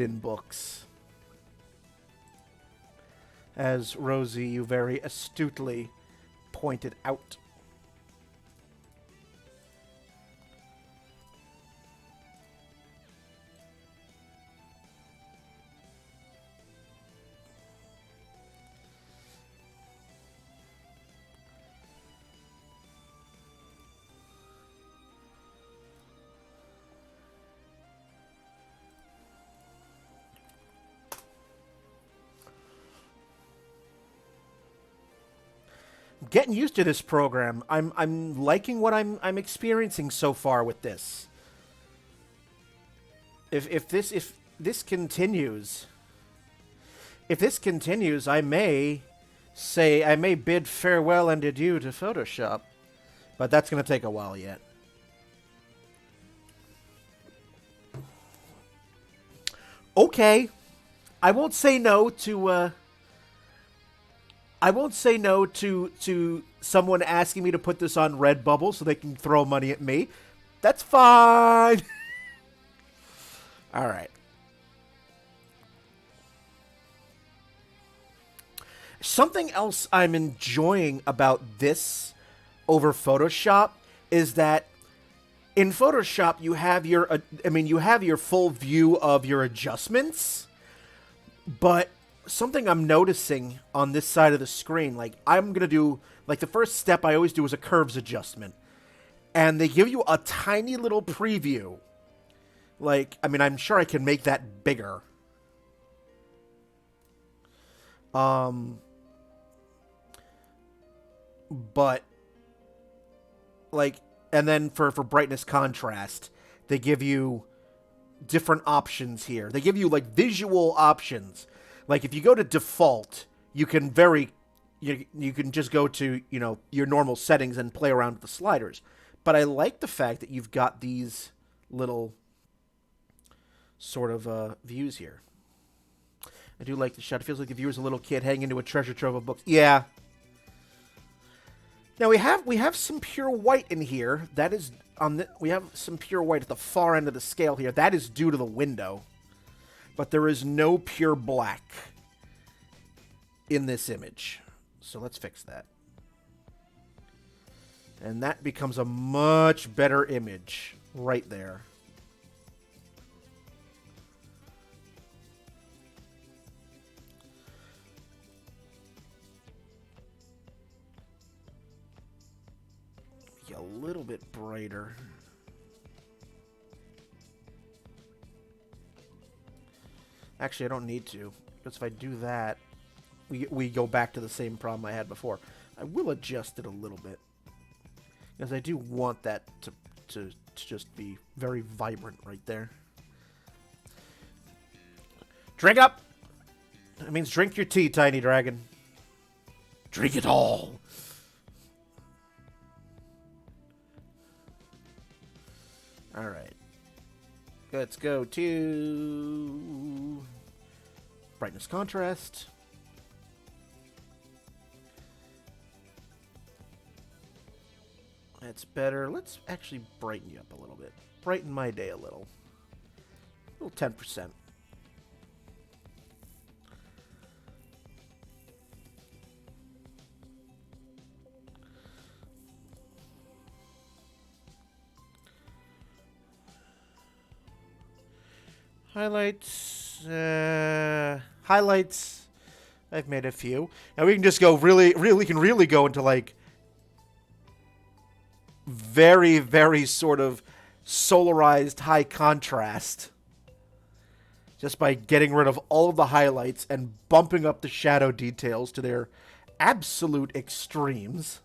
in books. As Rosie, you very astutely pointed out. Getting used to this program. I'm liking what I'm experiencing so far with this. If this continues, I may bid farewell and adieu to Photoshop, but that's going to take a while yet. Okay, I won't say no to. I won't say no to someone asking me to put this on Redbubble so they can throw money at me. That's fine. All right. Something else I'm enjoying about this over Photoshop is that in Photoshop you have your full view of your adjustments, but something I'm noticing on this side of the screen, like I'm going to do, like the first step I always do is a curves adjustment. And they give you a tiny little preview. Like, I mean, I'm sure I can make that bigger. But, like, and then for brightness contrast, they give you different options here. They give you, like, visual options. Like, if you go to default, you can you can just go to, your normal settings and play around with the sliders. But I like the fact that you've got these little sort of views here. I do like the shot. It feels like the viewer's a little kid hanging into a treasure trove of books. Yeah. Now we have some pure white in here. That is we have some pure white at the far end of the scale here. That is due to the window. But there is no pure black in this image. So let's fix that. And that becomes a much better image right there. Be a little bit brighter. Actually, I don't need to, because if I do that, we go back to the same problem I had before. I will adjust it a little bit, because I do want that to just be very vibrant right there. Drink up! That means drink your tea, Tiny Dragon. Drink it all! Alright. Let's go to brightness contrast. That's better. Let's actually brighten you up a little bit. Brighten my day a little. A little 10%. Highlights. Highlights. I've made a few. Now we can just go we can really go into like very, very sort of solarized high contrast just by getting rid of all of the highlights and bumping up the shadow details to their absolute extremes.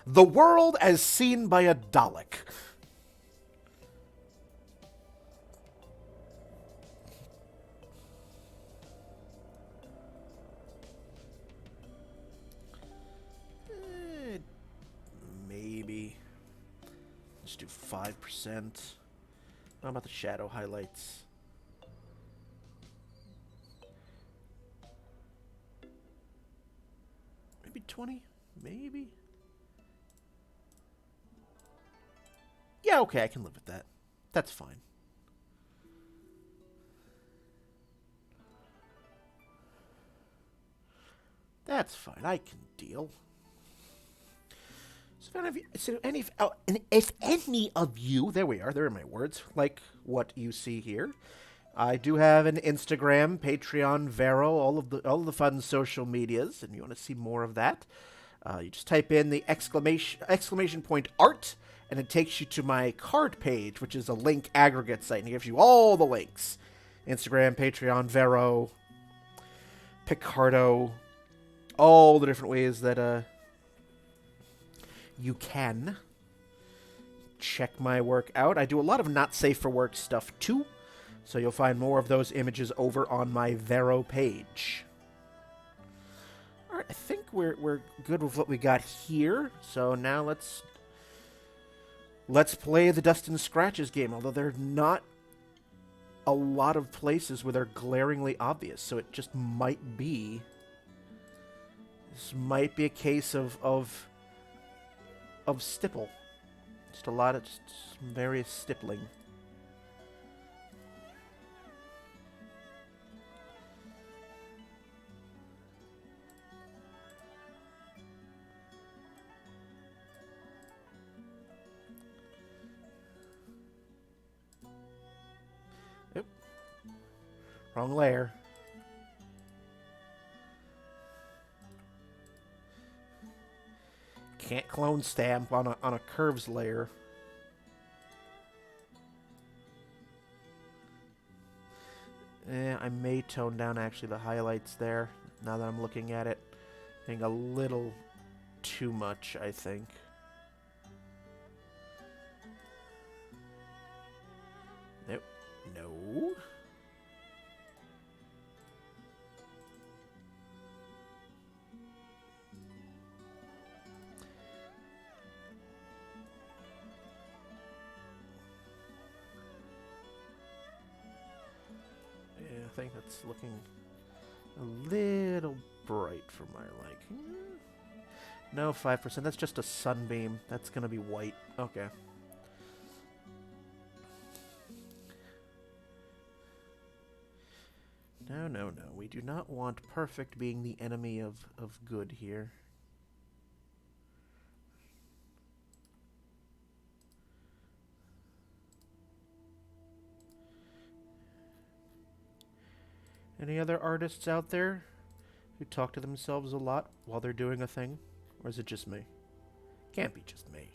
The world as seen by a Dalek. Maybe. Let's do 5%. How about the shadow highlights? Maybe 20? Maybe? Yeah, okay, I can live with that. That's fine. That's fine. I can deal. If any of you, there we are, there are my words, like what you see here, I do have an Instagram, Patreon, Vero, all of the fun social medias, and you want to see more of that, you just type in the exclamation point art, and it takes you to my card page, which is a link aggregate site, and it gives you all the links. Instagram, Patreon, Vero, Picardo, all the different ways that you can check my work out. I do a lot of not safe for work stuff too, so you'll find more of those images over on my Vero page. Alright, I think we're good with what we got here, so now let's play the Dust and Scratches game, although there are not a lot of places where they're glaringly obvious, so it just might be... This might be a case of stipple. Just a lot of various stippling. Yep. Wrong layer. Can't clone stamp on a curves layer. I may tone down actually the highlights there, now that I'm looking at it. Getting a little too much, I think. Nope. No. I think that's looking a little bright for my liking. No, 5%. That's just a sunbeam. That's going to be white. Okay. No, no, no. We do not want perfect being the enemy of good here. Any other artists out there who talk to themselves a lot while they're doing a thing? Or is it just me? Can't be just me.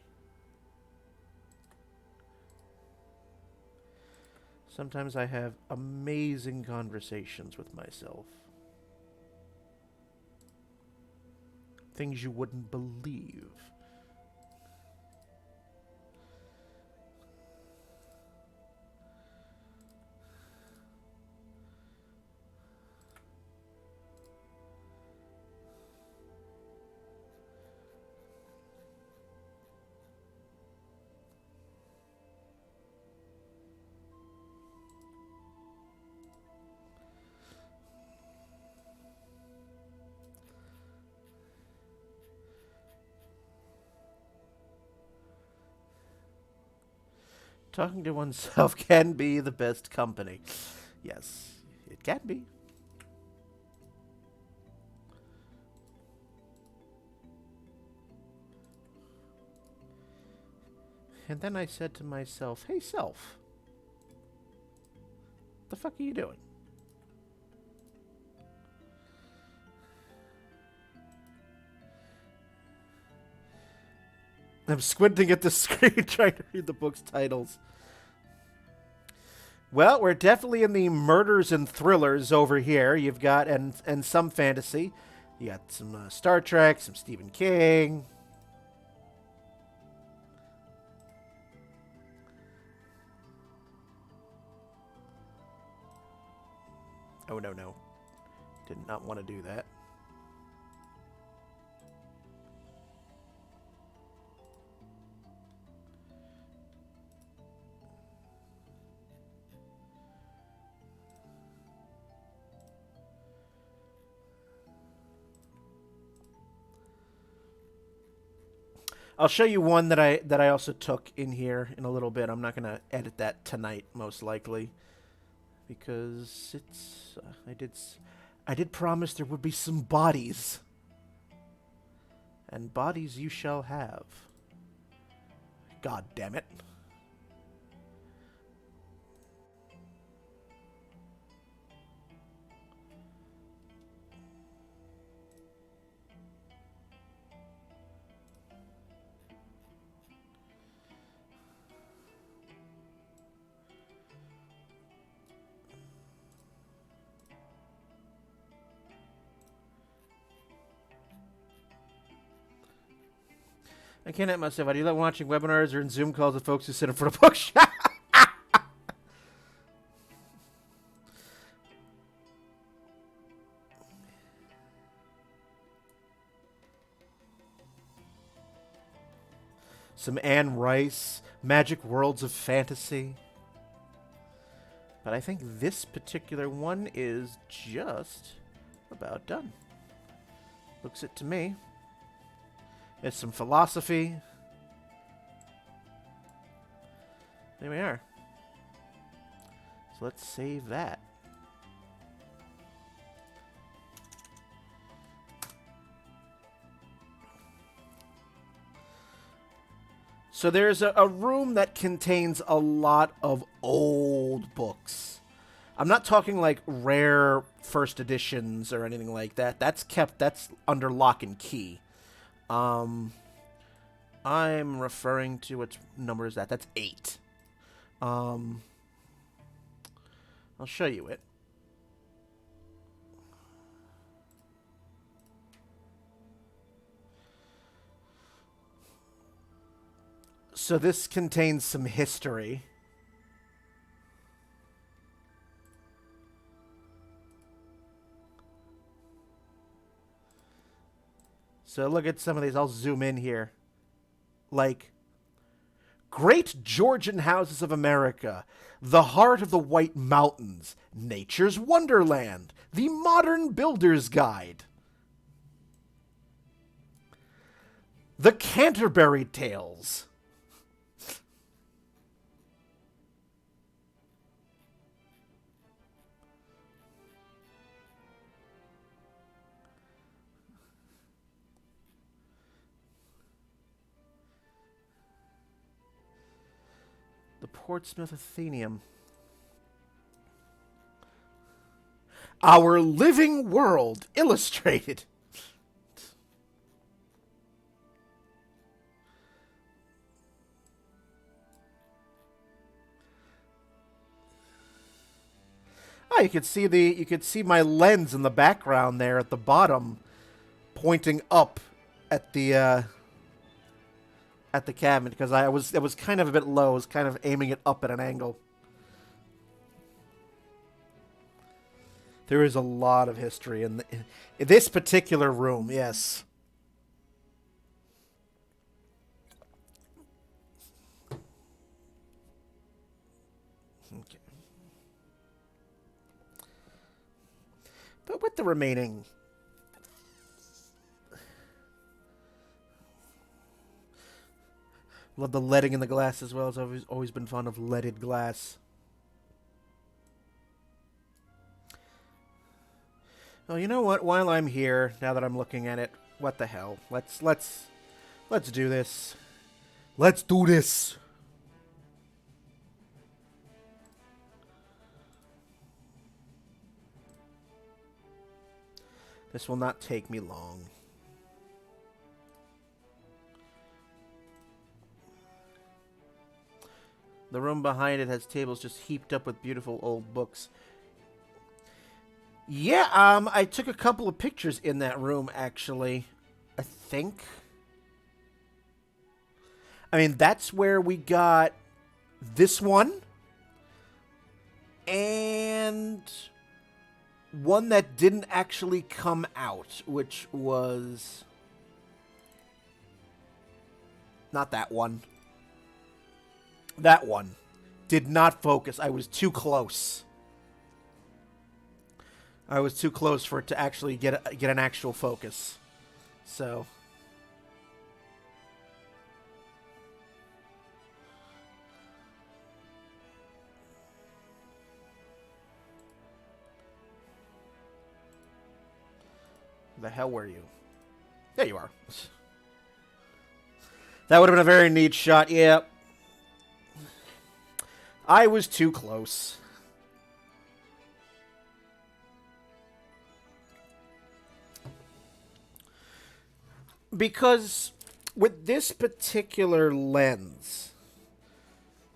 Sometimes I have amazing conversations with myself. Things you wouldn't believe. Talking to oneself can be the best company. Yes, it can be. And then I said to myself, hey, self, what the fuck are you doing? I'm squinting at the screen trying to read the book's titles. Well, we're definitely in the murders and thrillers over here. You've got, and some fantasy. You got some Star Trek, some Stephen King. Oh, no, no. Did not want to do that. I'll show you one that I also took in here in a little bit. I'm not gonna edit that tonight, most likely, because it's I did promise there would be some bodies, and bodies you shall have. God damn it! I can't help myself. I do like watching webinars or in Zoom calls with folks who sit in front of bookshelves. Some Anne Rice, Magic Worlds of Fantasy. But I think this particular one is just about done. Looks it to me. There's some philosophy. There we are. So let's save that. So there's a room that contains a lot of old books. I'm not talking like rare first editions or anything like that. That's under lock and key. I'm referring to, what number is that? That's 8. I'll show you it. So this contains some history. So look at some of these. I'll zoom in here. Like, Great Georgian Houses of America, The Heart of the White Mountains, Nature's Wonderland, The Modern Builder's Guide, The Canterbury Tales. The Portsmouth Athenaeum. Our Living World Illustrated. Oh, you could see my lens in the background there at the bottom, pointing up at the cabinet, because it was kind of a bit low. I was kind of aiming it up at an angle. There is a lot of history in this particular room, yes. Okay. But with the remaining... Love the leading in the glass as well. I've always been fond of leaded glass. Oh, you know what? While I'm here, now that I'm looking at it, what the hell? Let's do this. Let's do this. This will not take me long. The room behind it has tables just heaped up with beautiful old books. Yeah, I took a couple of pictures in that room, actually. I think. I mean, that's where we got this one. And one that didn't actually come out, which was not that one. That one did not focus. I was too close. I was too close for it to actually get an actual focus. So the hell were you? There you are. That would have been a very neat shot. Yeah. I was too close. Because with this particular lens,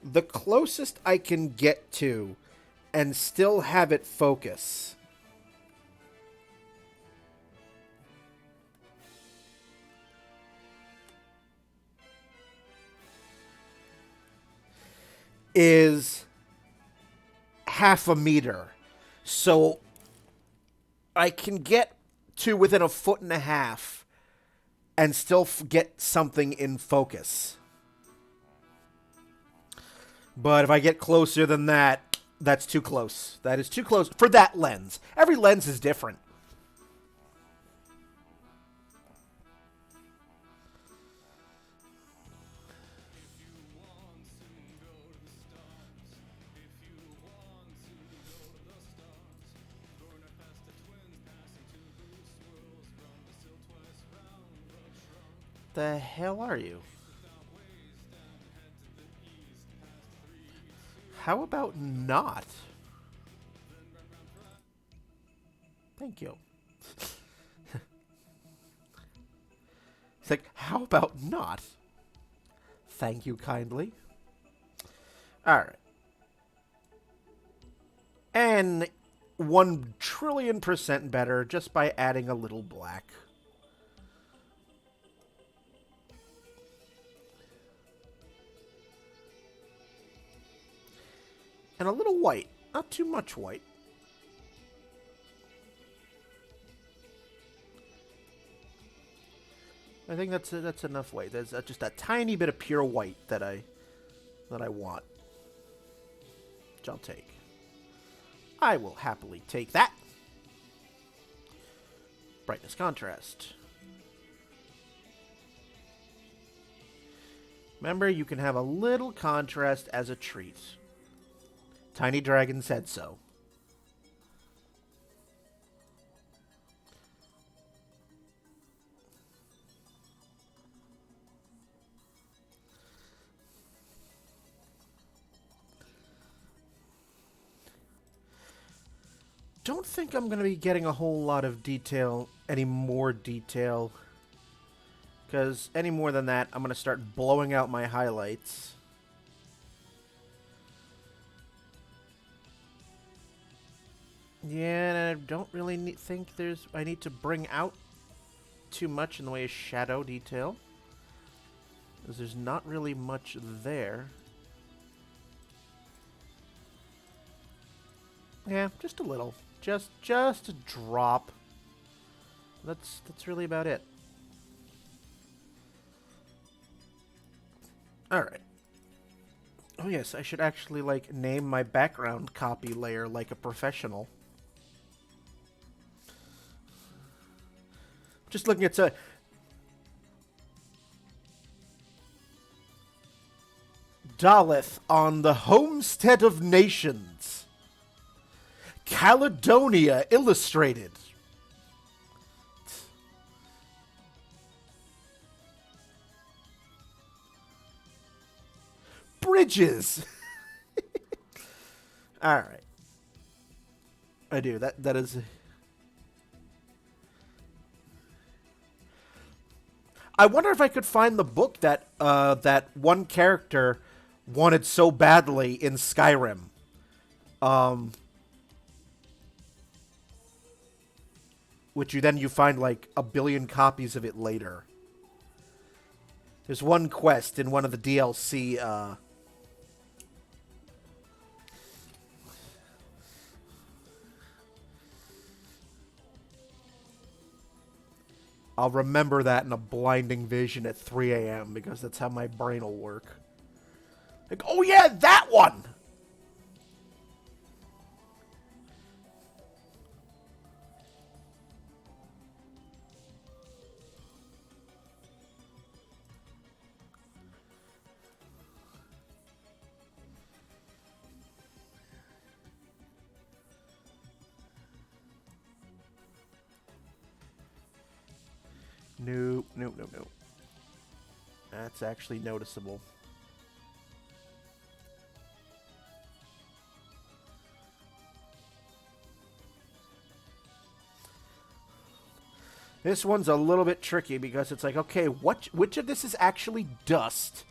the closest I can get to and still have it focus is half a meter. So I can get to within a foot and a half and still get something in focus. But if I get closer than that, that's too close. That is too close for that lens. Every lens is different. The hell are you? How about not? Thank you. It's like, how about not? Thank you kindly. Alright. And 1,000,000,000% better just by adding a little black. And a little white. Not too much white. I think that's enough white. There's just a tiny bit of pure white that I want. Which I'll take. I will happily take that. Brightness contrast. Remember, you can have a little contrast as a treat. Tiny Dragon said so. Don't think I'm going to be getting a whole lot of detail, any more detail. Because any more than that, I'm going to start blowing out my highlights. Yeah, and I don't really think I need to bring out too much in the way of shadow detail. Because there's not really much there. Yeah, just a little. Just a drop. That's really about it. Alright. Oh yes, I should actually, like, name my background copy layer like a professional. Just looking at Daleth on the Homestead of Nations. Caledonia Illustrated. Bridges. All right. I do. That is. I wonder if I could find the book that that one character wanted so badly in Skyrim. Um, which you find like a billion copies of it later. There's one quest in one of the DLC. I'll remember that in a blinding vision at 3 a.m. because that's how my brain will work. Like, oh yeah, that one! Nope, nope, nope, nope. That's actually noticeable. This one's a little bit tricky because it's like, okay, which of this is actually dust,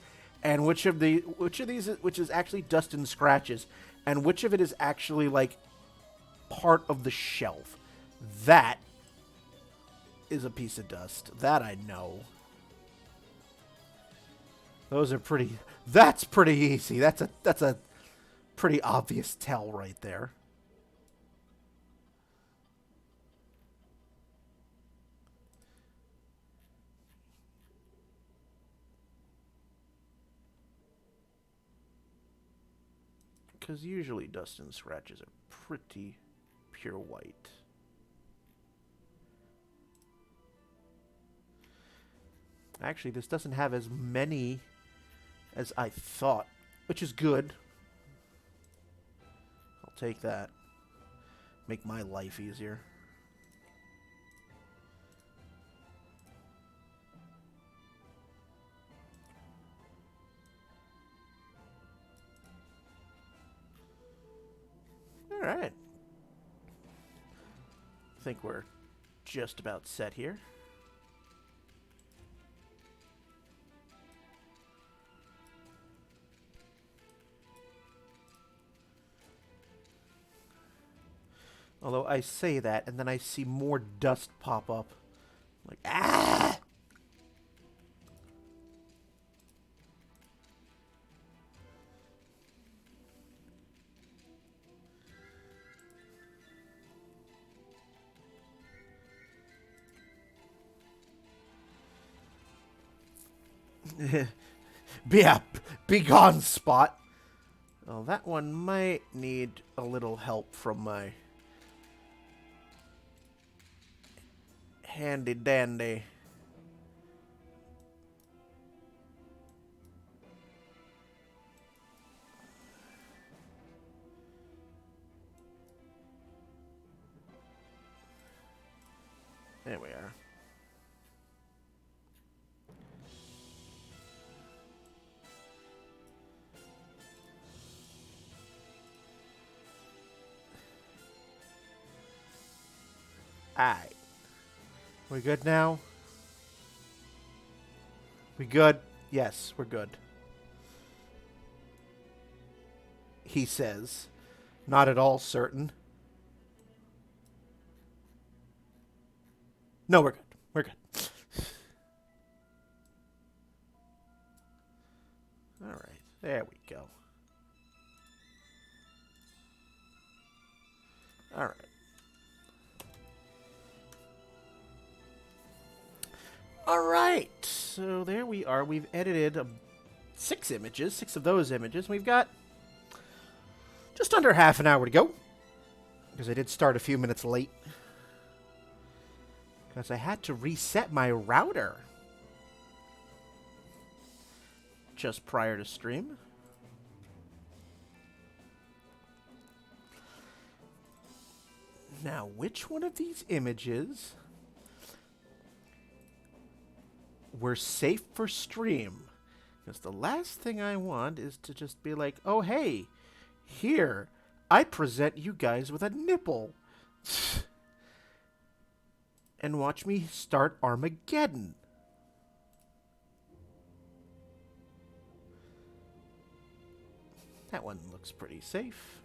and which of these is actually dust and scratches, and which of it is actually like part of the shelf. That is a piece of dust. That I know. Those are pretty. That's pretty easy. That's a pretty obvious tell right there. Because usually dust and scratches are pretty pure white. Actually, this doesn't have as many as I thought, which is good. I'll take that. Make my life easier. All right. I think we're just about set here. Although I say that, and then I see more dust pop up. Like, ah! Be gone, Spot. Well, that one might need a little help from my handy dandy. There we are. Alright. We good now? We good? Yes, we're good. He says. Not at all certain. No, we're good. We're good. Alright. There we go. Alright. Alright. So there we are. We've edited 6 images. 6 of those images. We've got just under half an hour to go. Because I did start a few minutes late. Because I had to reset my router. Just prior to stream. Now, which one of these images were safe for stream? Because the last thing I want is to just be like, oh, hey, here, I present you guys with a nipple. And watch me start Armageddon. That one looks pretty safe.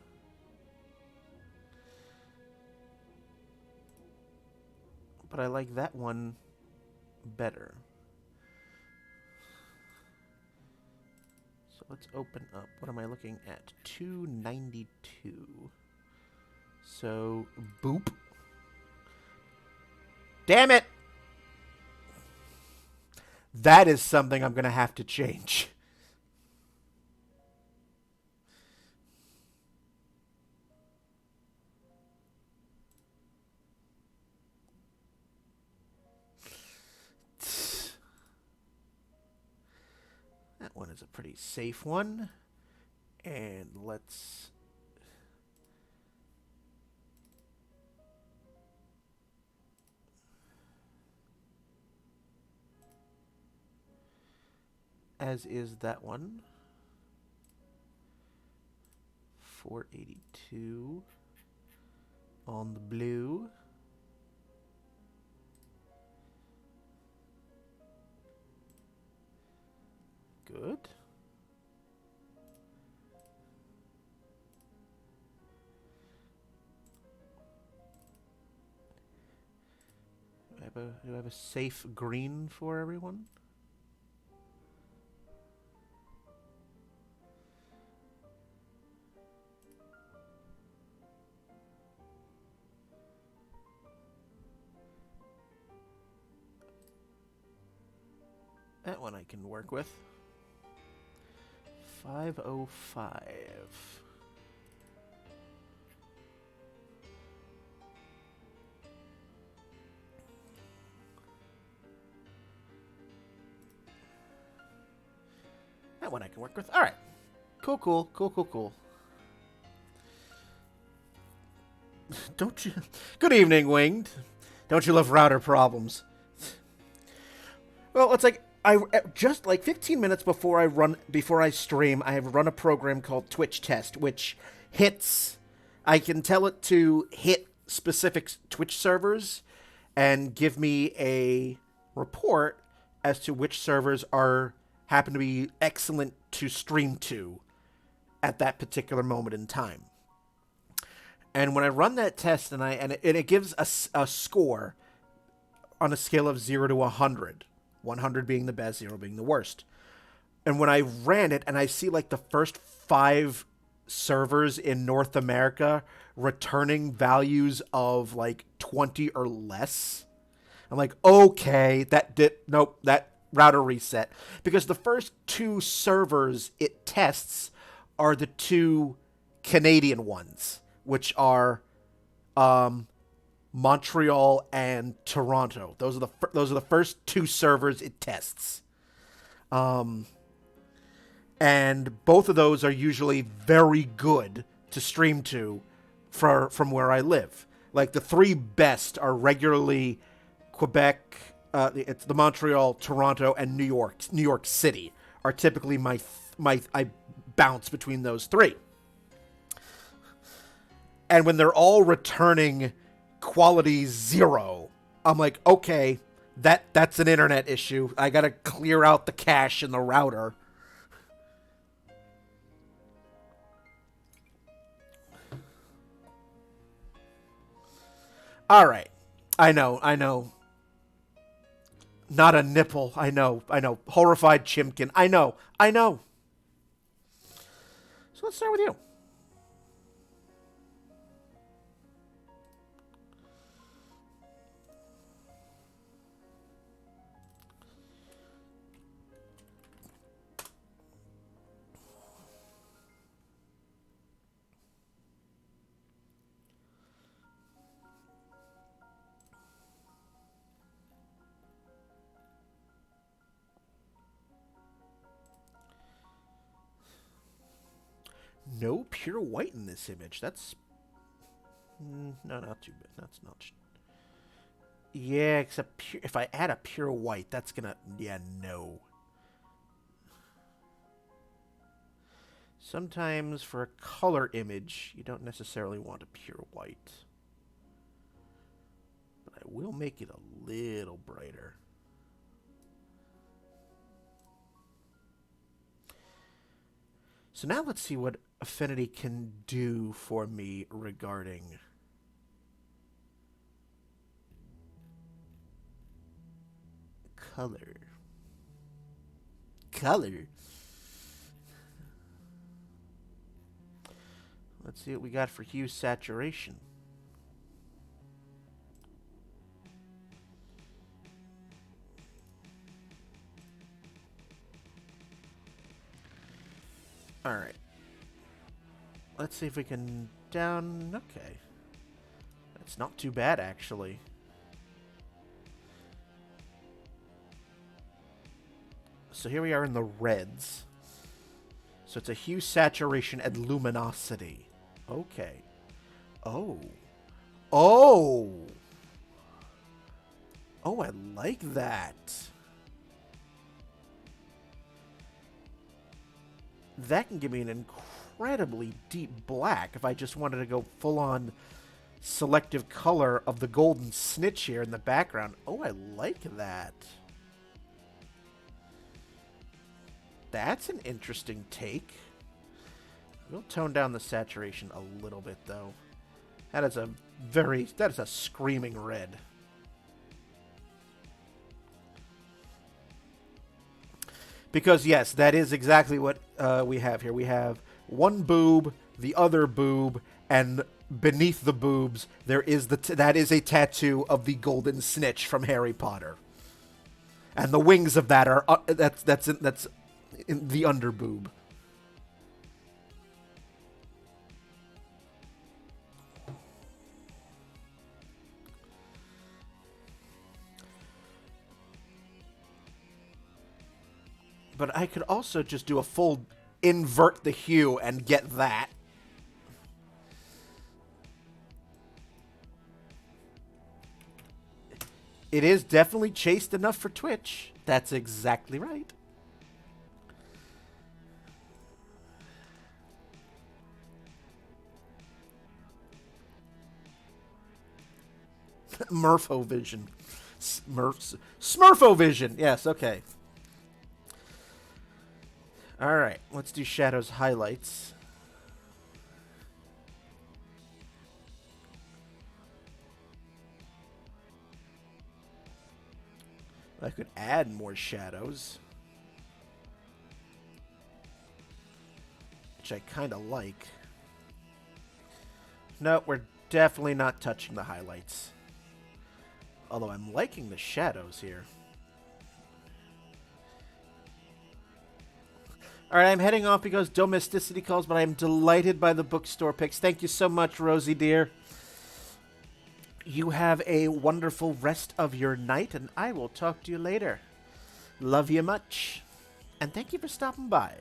But I like that one better. So let's open up. What am I looking at? 292. So, boop. Damn it! That is something I'm going to have to change. That one is a pretty safe one. And let's... as is that one. 482 on the blue. Good. Do I have a safe green for everyone? That one I can work with. 505. That one I can work with. All right. Cool, cool, cool, cool, cool. Don't you... Good evening, Winged. Don't you love router problems? Well, it's like... I just like 15 minutes before I stream, I have run a program called Twitch Test, which hits. I can tell it to hit specific Twitch servers and give me a report as to which servers happen to be excellent to stream to at that particular moment in time. And when I run that test, and it gives a score on a scale of 0 to 100. 100 being the best, 0 being the worst. And when I ran it and I see like the first 5 servers in North America returning values of like 20 or less, I'm like, okay, nope, that router reset. Because the first 2 servers it tests are the 2 Canadian ones, which are Montreal and Toronto. Those are the first 2 servers it tests. And both of those are usually very good to stream to from where I live. Like the 3 best are regularly Quebec, it's the Montreal, Toronto, and New York City are typically I bounce between those 3. And when they're all returning quality 0, I'm like, okay, that's an internet issue. I gotta clear out the cache in the router. All right, I know. Not a nipple. I know. Horrified chimkin. I know. So let's start with you. No pure white in this image. That's... no, not too bad. That's not... yeah, except if I add a pure white, that's gonna... yeah, no. Sometimes for a color image, you don't necessarily want a pure white. But I will make it a little brighter. So now let's see what Affinity can do for me regarding color. Color. Let's see what we got for hue saturation. Alright. Let's see if we can down... Okay. That's not too bad, actually. So here we are in the reds. So it's a hue, saturation, and luminosity. Okay. Oh. Oh! Oh, I like that. That can give me an incredibly deep black if I just wanted to go full-on selective color of the golden snitch here in the background. Oh, I like that. That's an interesting take. We'll tone down the saturation a little bit, though. That is a screaming red. Because, yes, that is exactly what we have here. We have one boob, the other boob, and beneath the boobs, there is that is a tattoo of the golden snitch from Harry Potter. And the wings of that are, that's in the under boob. But I could also just do a full invert the hue and get that. It is definitely chaste enough for Twitch. That's exactly right. Smurfovision. Smurfovision. Yes, okay. All right, let's do shadows highlights. I could add more shadows, which I kind of like. No, we're definitely not touching the highlights. Although I'm liking the shadows here. Alright, I'm heading off because Domesticity calls, but I'm delighted by the bookstore picks. Thank you so much, Rosie dear. You have a wonderful rest of your night, and I will talk to you later. Love you much. And thank you for stopping by.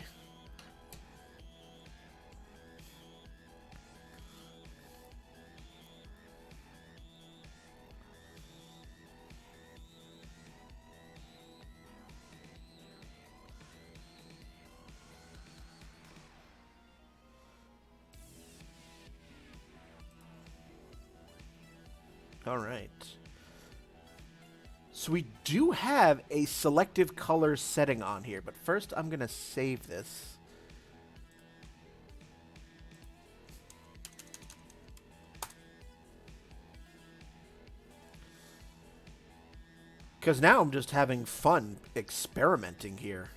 All right. So we do have a selective color setting on here, but first I'm going to save this. Because now I'm just having fun experimenting here.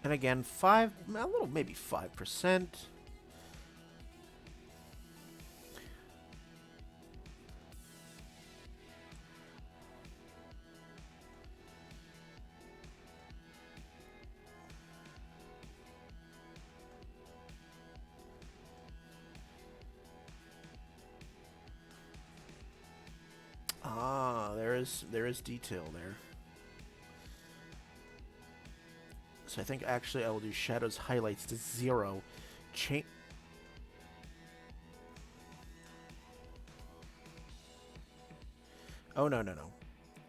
And again, maybe 5%. Ah, there is detail there. So I think actually I will do shadows highlights to 0. Oh, no.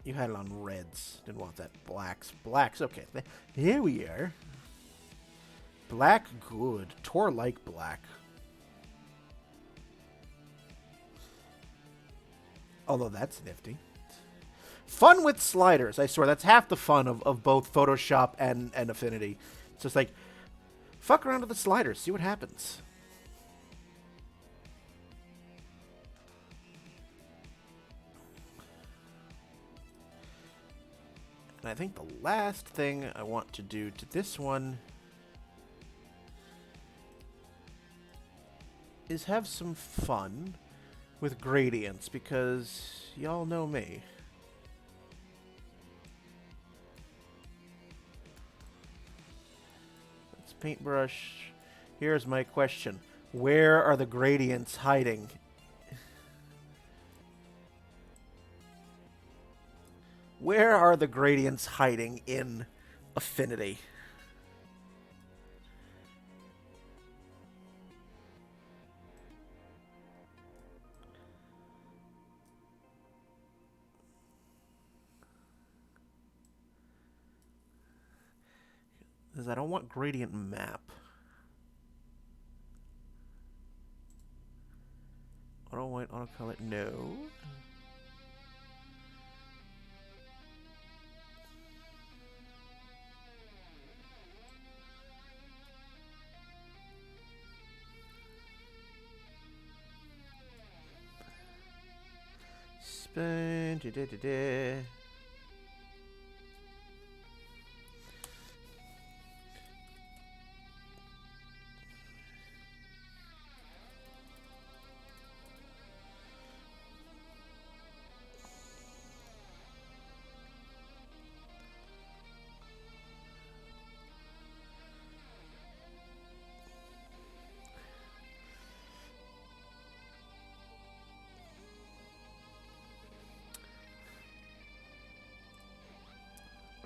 You had it on reds. Didn't want that. Blacks. Blacks. Okay. Here we are. Black good. Tor like black. Although that's nifty. Fun with sliders. I swear, that's half the fun of both Photoshop and Affinity. It's just like, fuck around with the sliders. See what happens. And I think the last thing I want to do to this one is have some fun with gradients, because y'all know me. Let's paintbrush. Here's my question. Where are the gradients hiding? Where are the gradients hiding in Affinity? Because I don't want gradient map. Auto white, auto color, no. Spin,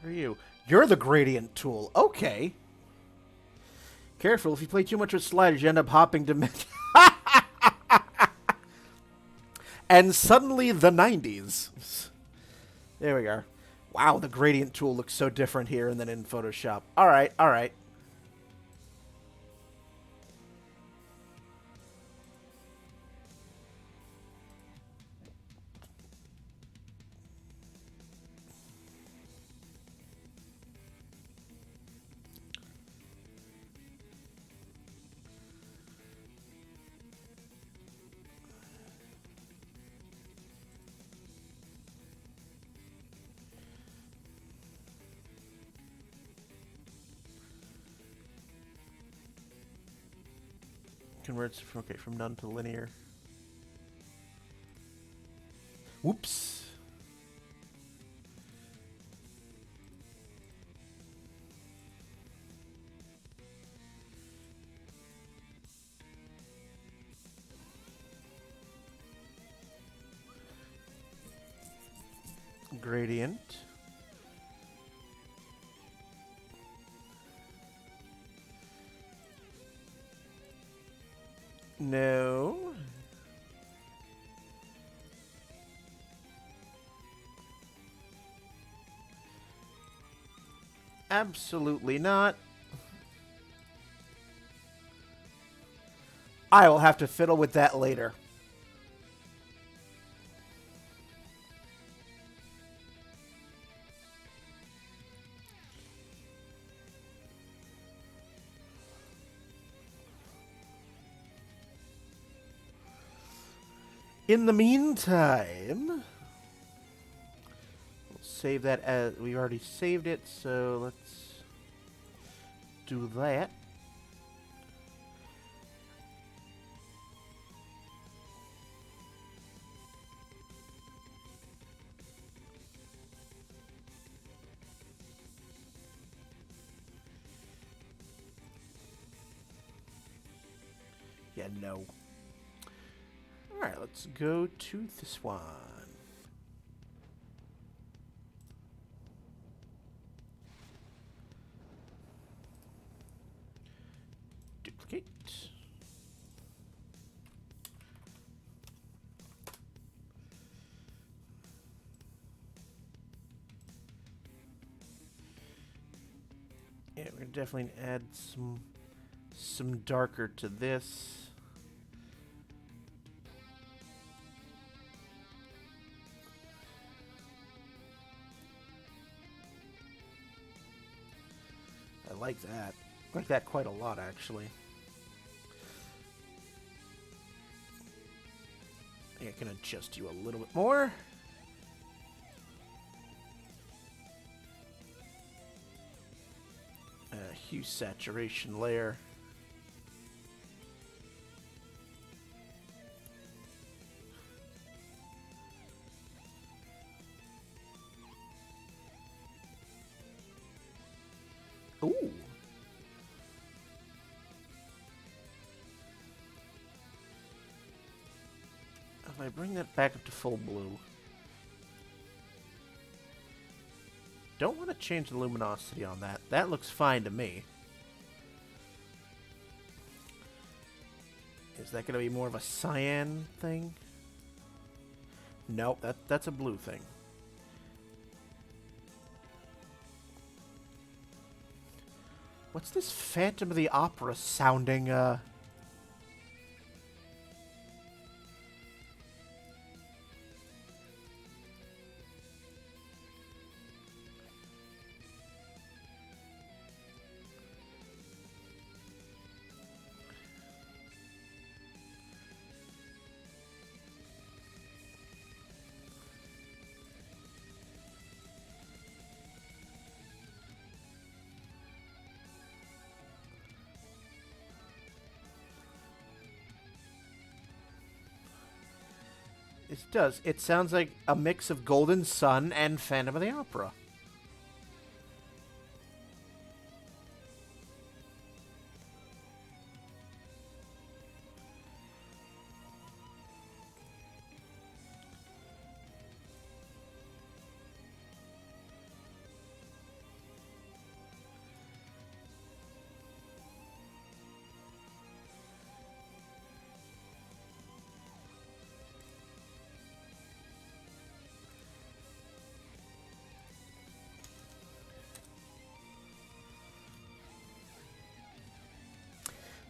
What are you? You're the gradient tool. Okay. Careful, if you play too much with sliders, you end up hopping dimensions. And suddenly the 90s. There we are. Wow, the gradient tool looks so different here and then in Photoshop. Alright, alright. Converts from none to linear. Whoops. Gradient. No. Absolutely not. I will have to fiddle with that later. In the meantime, we'll save that as we already saved it, so let's do that. Yeah, no. Alright, let's go to this one. Duplicate. Yeah, we're gonna definitely add some darker to this. I like that. I like that quite a lot, actually. I can adjust you a little bit more. Hue saturation layer. Ooh. If I bring that back up to full blue. Don't want to change the luminosity on that. That looks fine to me. Is that going to be more of a cyan thing? Nope, that's a blue thing. What's this Phantom of the Opera sounding, It does. It sounds like a mix of Golden Sun and Phantom of the Opera.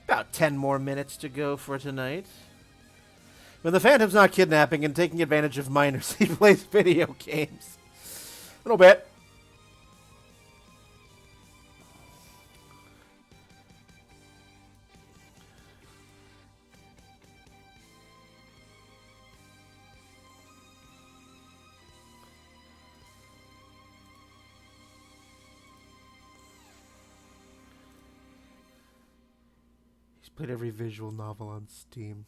About 10 more minutes to go for tonight. When the Phantom's not kidnapping and taking advantage of minors, he plays video games. A little bit. He's played every visual novel on Steam.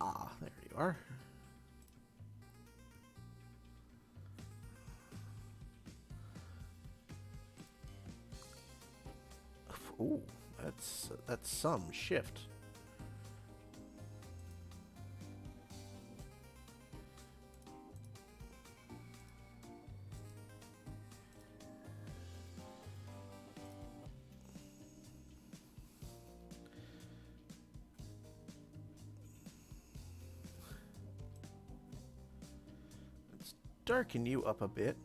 Ah, there you are. Ooh, that's some shift. Let's darken you up a bit.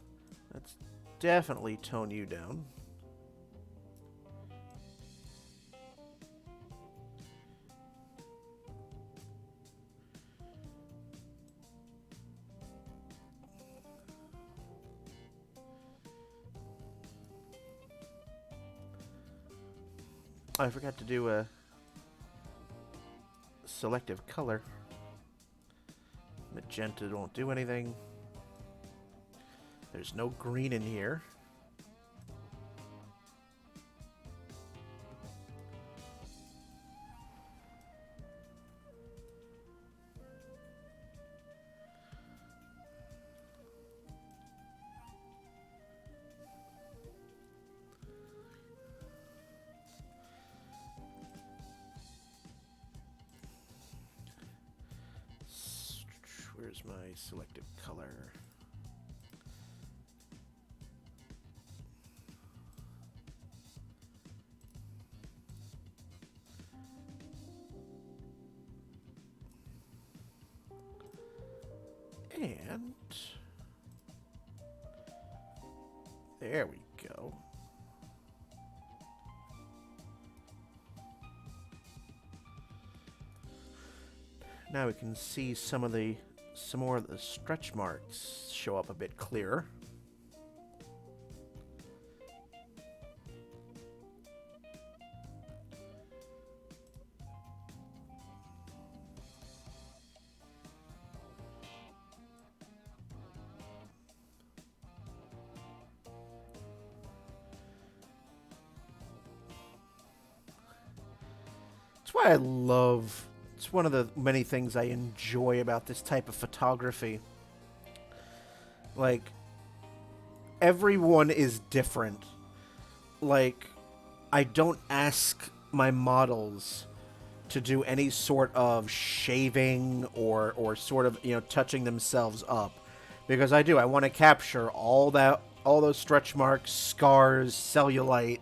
Let's definitely tone you down. I forgot to do a selective color. Magenta won't do anything. There's no green in here. Where's my selective color? And there we go. Now we can see some more of the stretch marks show up a bit clearer. That's why I love, it's one of the many things I enjoy about this type of photography. Like, everyone is different. Like, I don't ask my models to do any sort of shaving or sort of, touching themselves up. Because I want to capture all those stretch marks, scars, cellulite.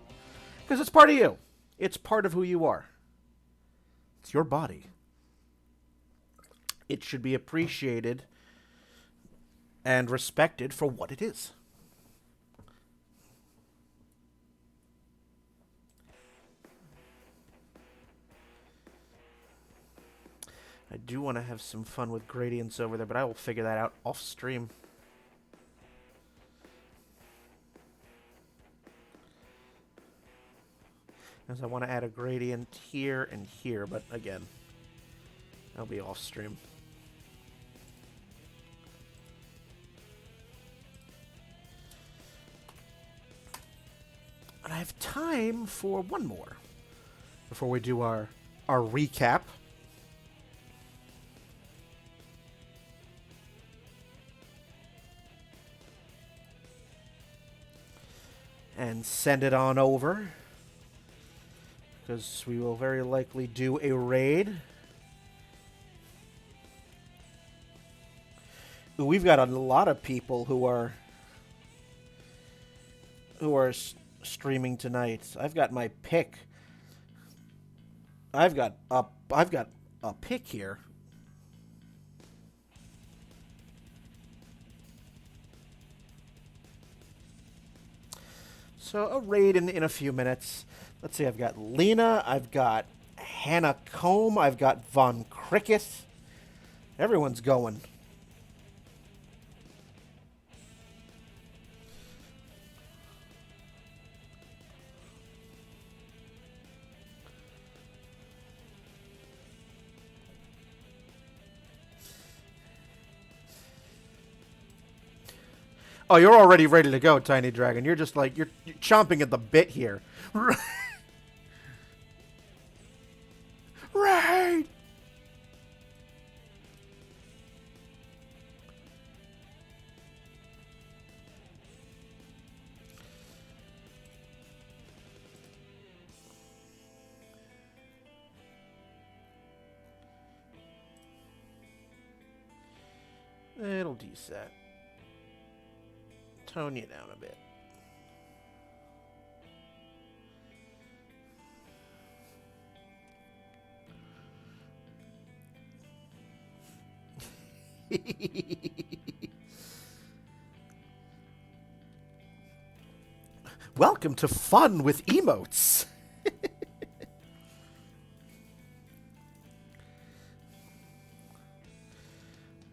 Because it's part of you. It's part of who you are. It's your body. It should be appreciated and respected for what it is. I do want to have some fun with gradients over there, but I will figure that out off stream. As I want to add a gradient here and here, but again, that'll be off stream. And I have time for one more before we do our recap. And send it on over, because we will very likely do a raid. We've got a lot of people who are streaming tonight. I've got my pick. I've got a pick here. So a raid in a few minutes. Let's see, I've got Lena, I've got Hannah Combe, I've got Von Cricket. Everyone's going. Oh, you're already ready to go, Tiny Dragon. You're just like, you're chomping at the bit here. Right. It'll deset. Tone you down a bit. Welcome to fun with emotes.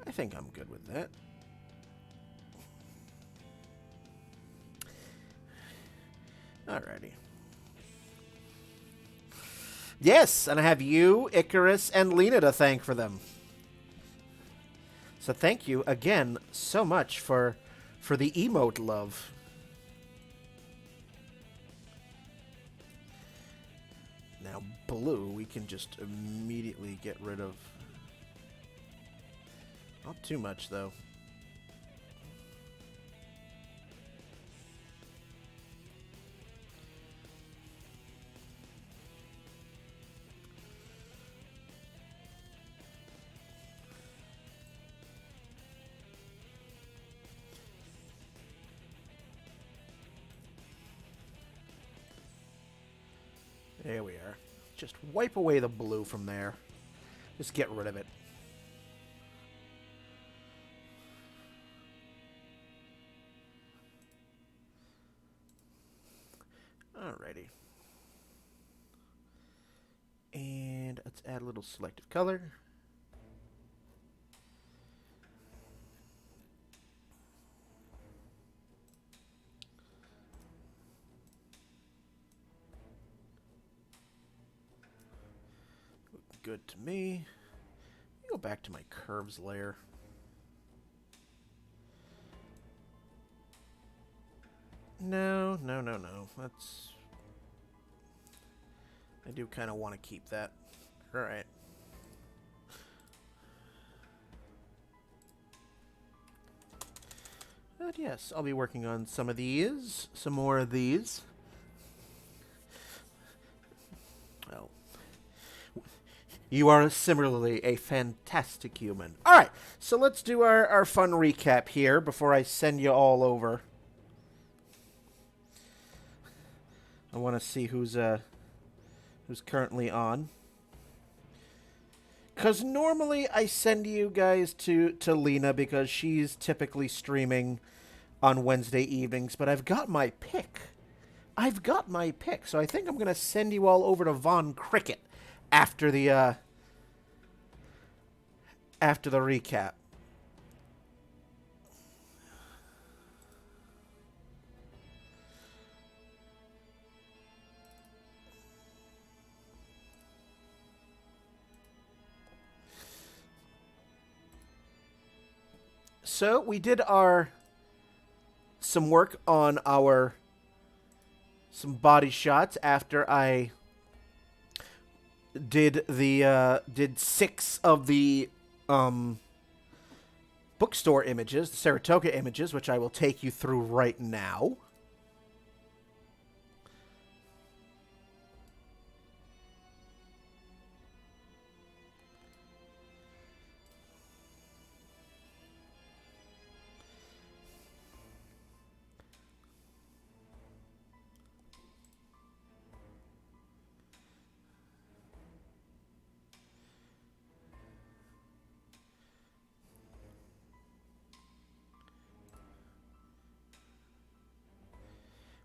I think I'm good with that. Alrighty. Yes, and I have you, Icarus, and Lena to thank for them. So thank you again so much for the emote love. Now blue, we can just immediately get rid of. Not too much though. There we are. Just wipe away the blue from there. Just get rid of it. Alrighty. And let's add a little selective color. Good to me. Go back to my curves layer. No. That's... I do kind of want to keep that. Alright. But yes, I'll be working on some of these. Some more of these. Oh. You are similarly a fantastic human. Alright, so let's do our fun recap here before I send you all over. I want to see who's currently on. Because normally I send you guys to Lena because she's typically streaming on Wednesday evenings, but I've got my pick. So I think I'm going to send you all over to Von Cricket after the recap. So we did some work on some body shots after I did 6 of the bookstore images, the Saratoga images, which I will take you through right now.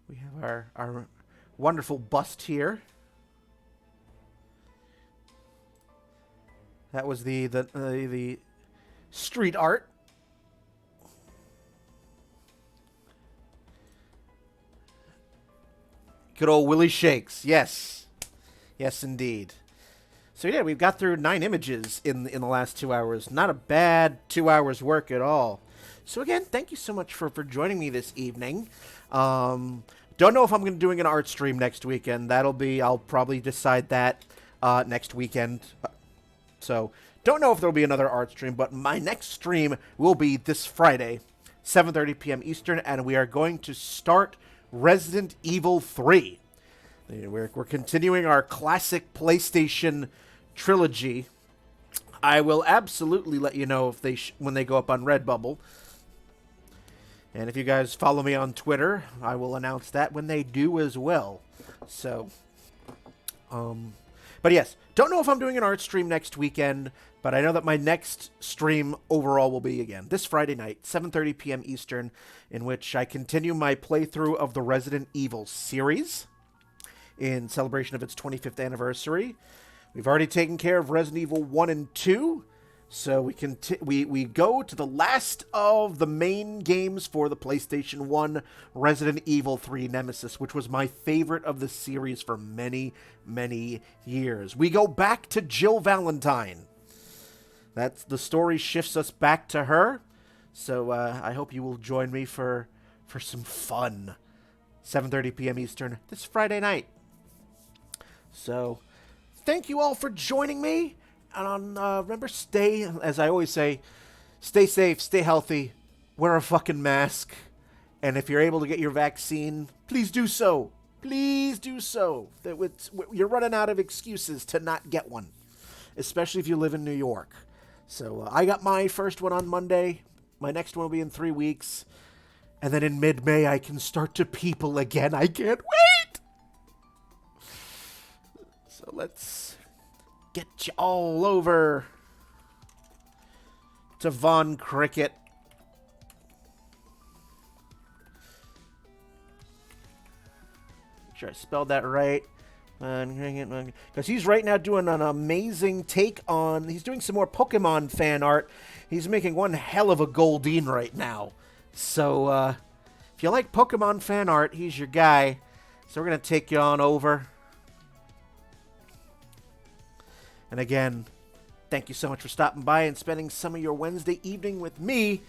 We have our wonderful bust here. That was the street art. Good old Willie Shakes. Yes. Yes, indeed. So yeah, we've got through 9 images in the last 2 hours. Not a bad 2 hours work at all. So again, thank you so much for joining me this evening. Don't know if I'm going to be doing an art stream next weekend. I'll probably decide that next weekend. So don't know if there'll be another art stream, but my next stream will be this Friday, 7:30 p.m. Eastern, and we are going to start Resident Evil 3. We're continuing our classic PlayStation trilogy. I will absolutely let you know if when they go up on Redbubble. And if you guys follow me on Twitter, I will announce that when they do as well. So, but yes, don't know if I'm doing an art stream next weekend, but I know that my next stream overall will be, again, this Friday night, 7:30 p.m. Eastern, in which I continue my playthrough of the Resident Evil series in celebration of its 25th anniversary. We've already taken care of Resident Evil 1 and 2, so we go to the last of the main games for the PlayStation 1, Resident Evil 3 Nemesis, which was my favorite of the series for many, many years. We go back to Jill Valentine. The story shifts us back to her, so I hope you will join me for some fun. 7:30 p.m. Eastern this Friday night. So, thank you all for joining me. And remember, as I always say, stay safe, stay healthy, wear a fucking mask. And if you're able to get your vaccine, please do so. Please do so. You're running out of excuses to not get one, especially if you live in New York. So I got my first one on Monday. My next one will be in 3 weeks. And then in mid-May, I can start to people again. I can't wait! So let's get you all over to Von Cricket. Make sure I spelled that right. Because he's right now doing an amazing take on... He's doing some more Pokemon fan art. He's making one hell of a Goldeen right now. So, if you like Pokemon fan art, he's your guy. So we're going to take you on over. And again, thank you so much for stopping by and spending some of your Wednesday evening with me.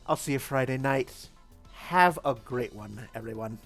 I'll see you Friday night. Have a great one, everyone.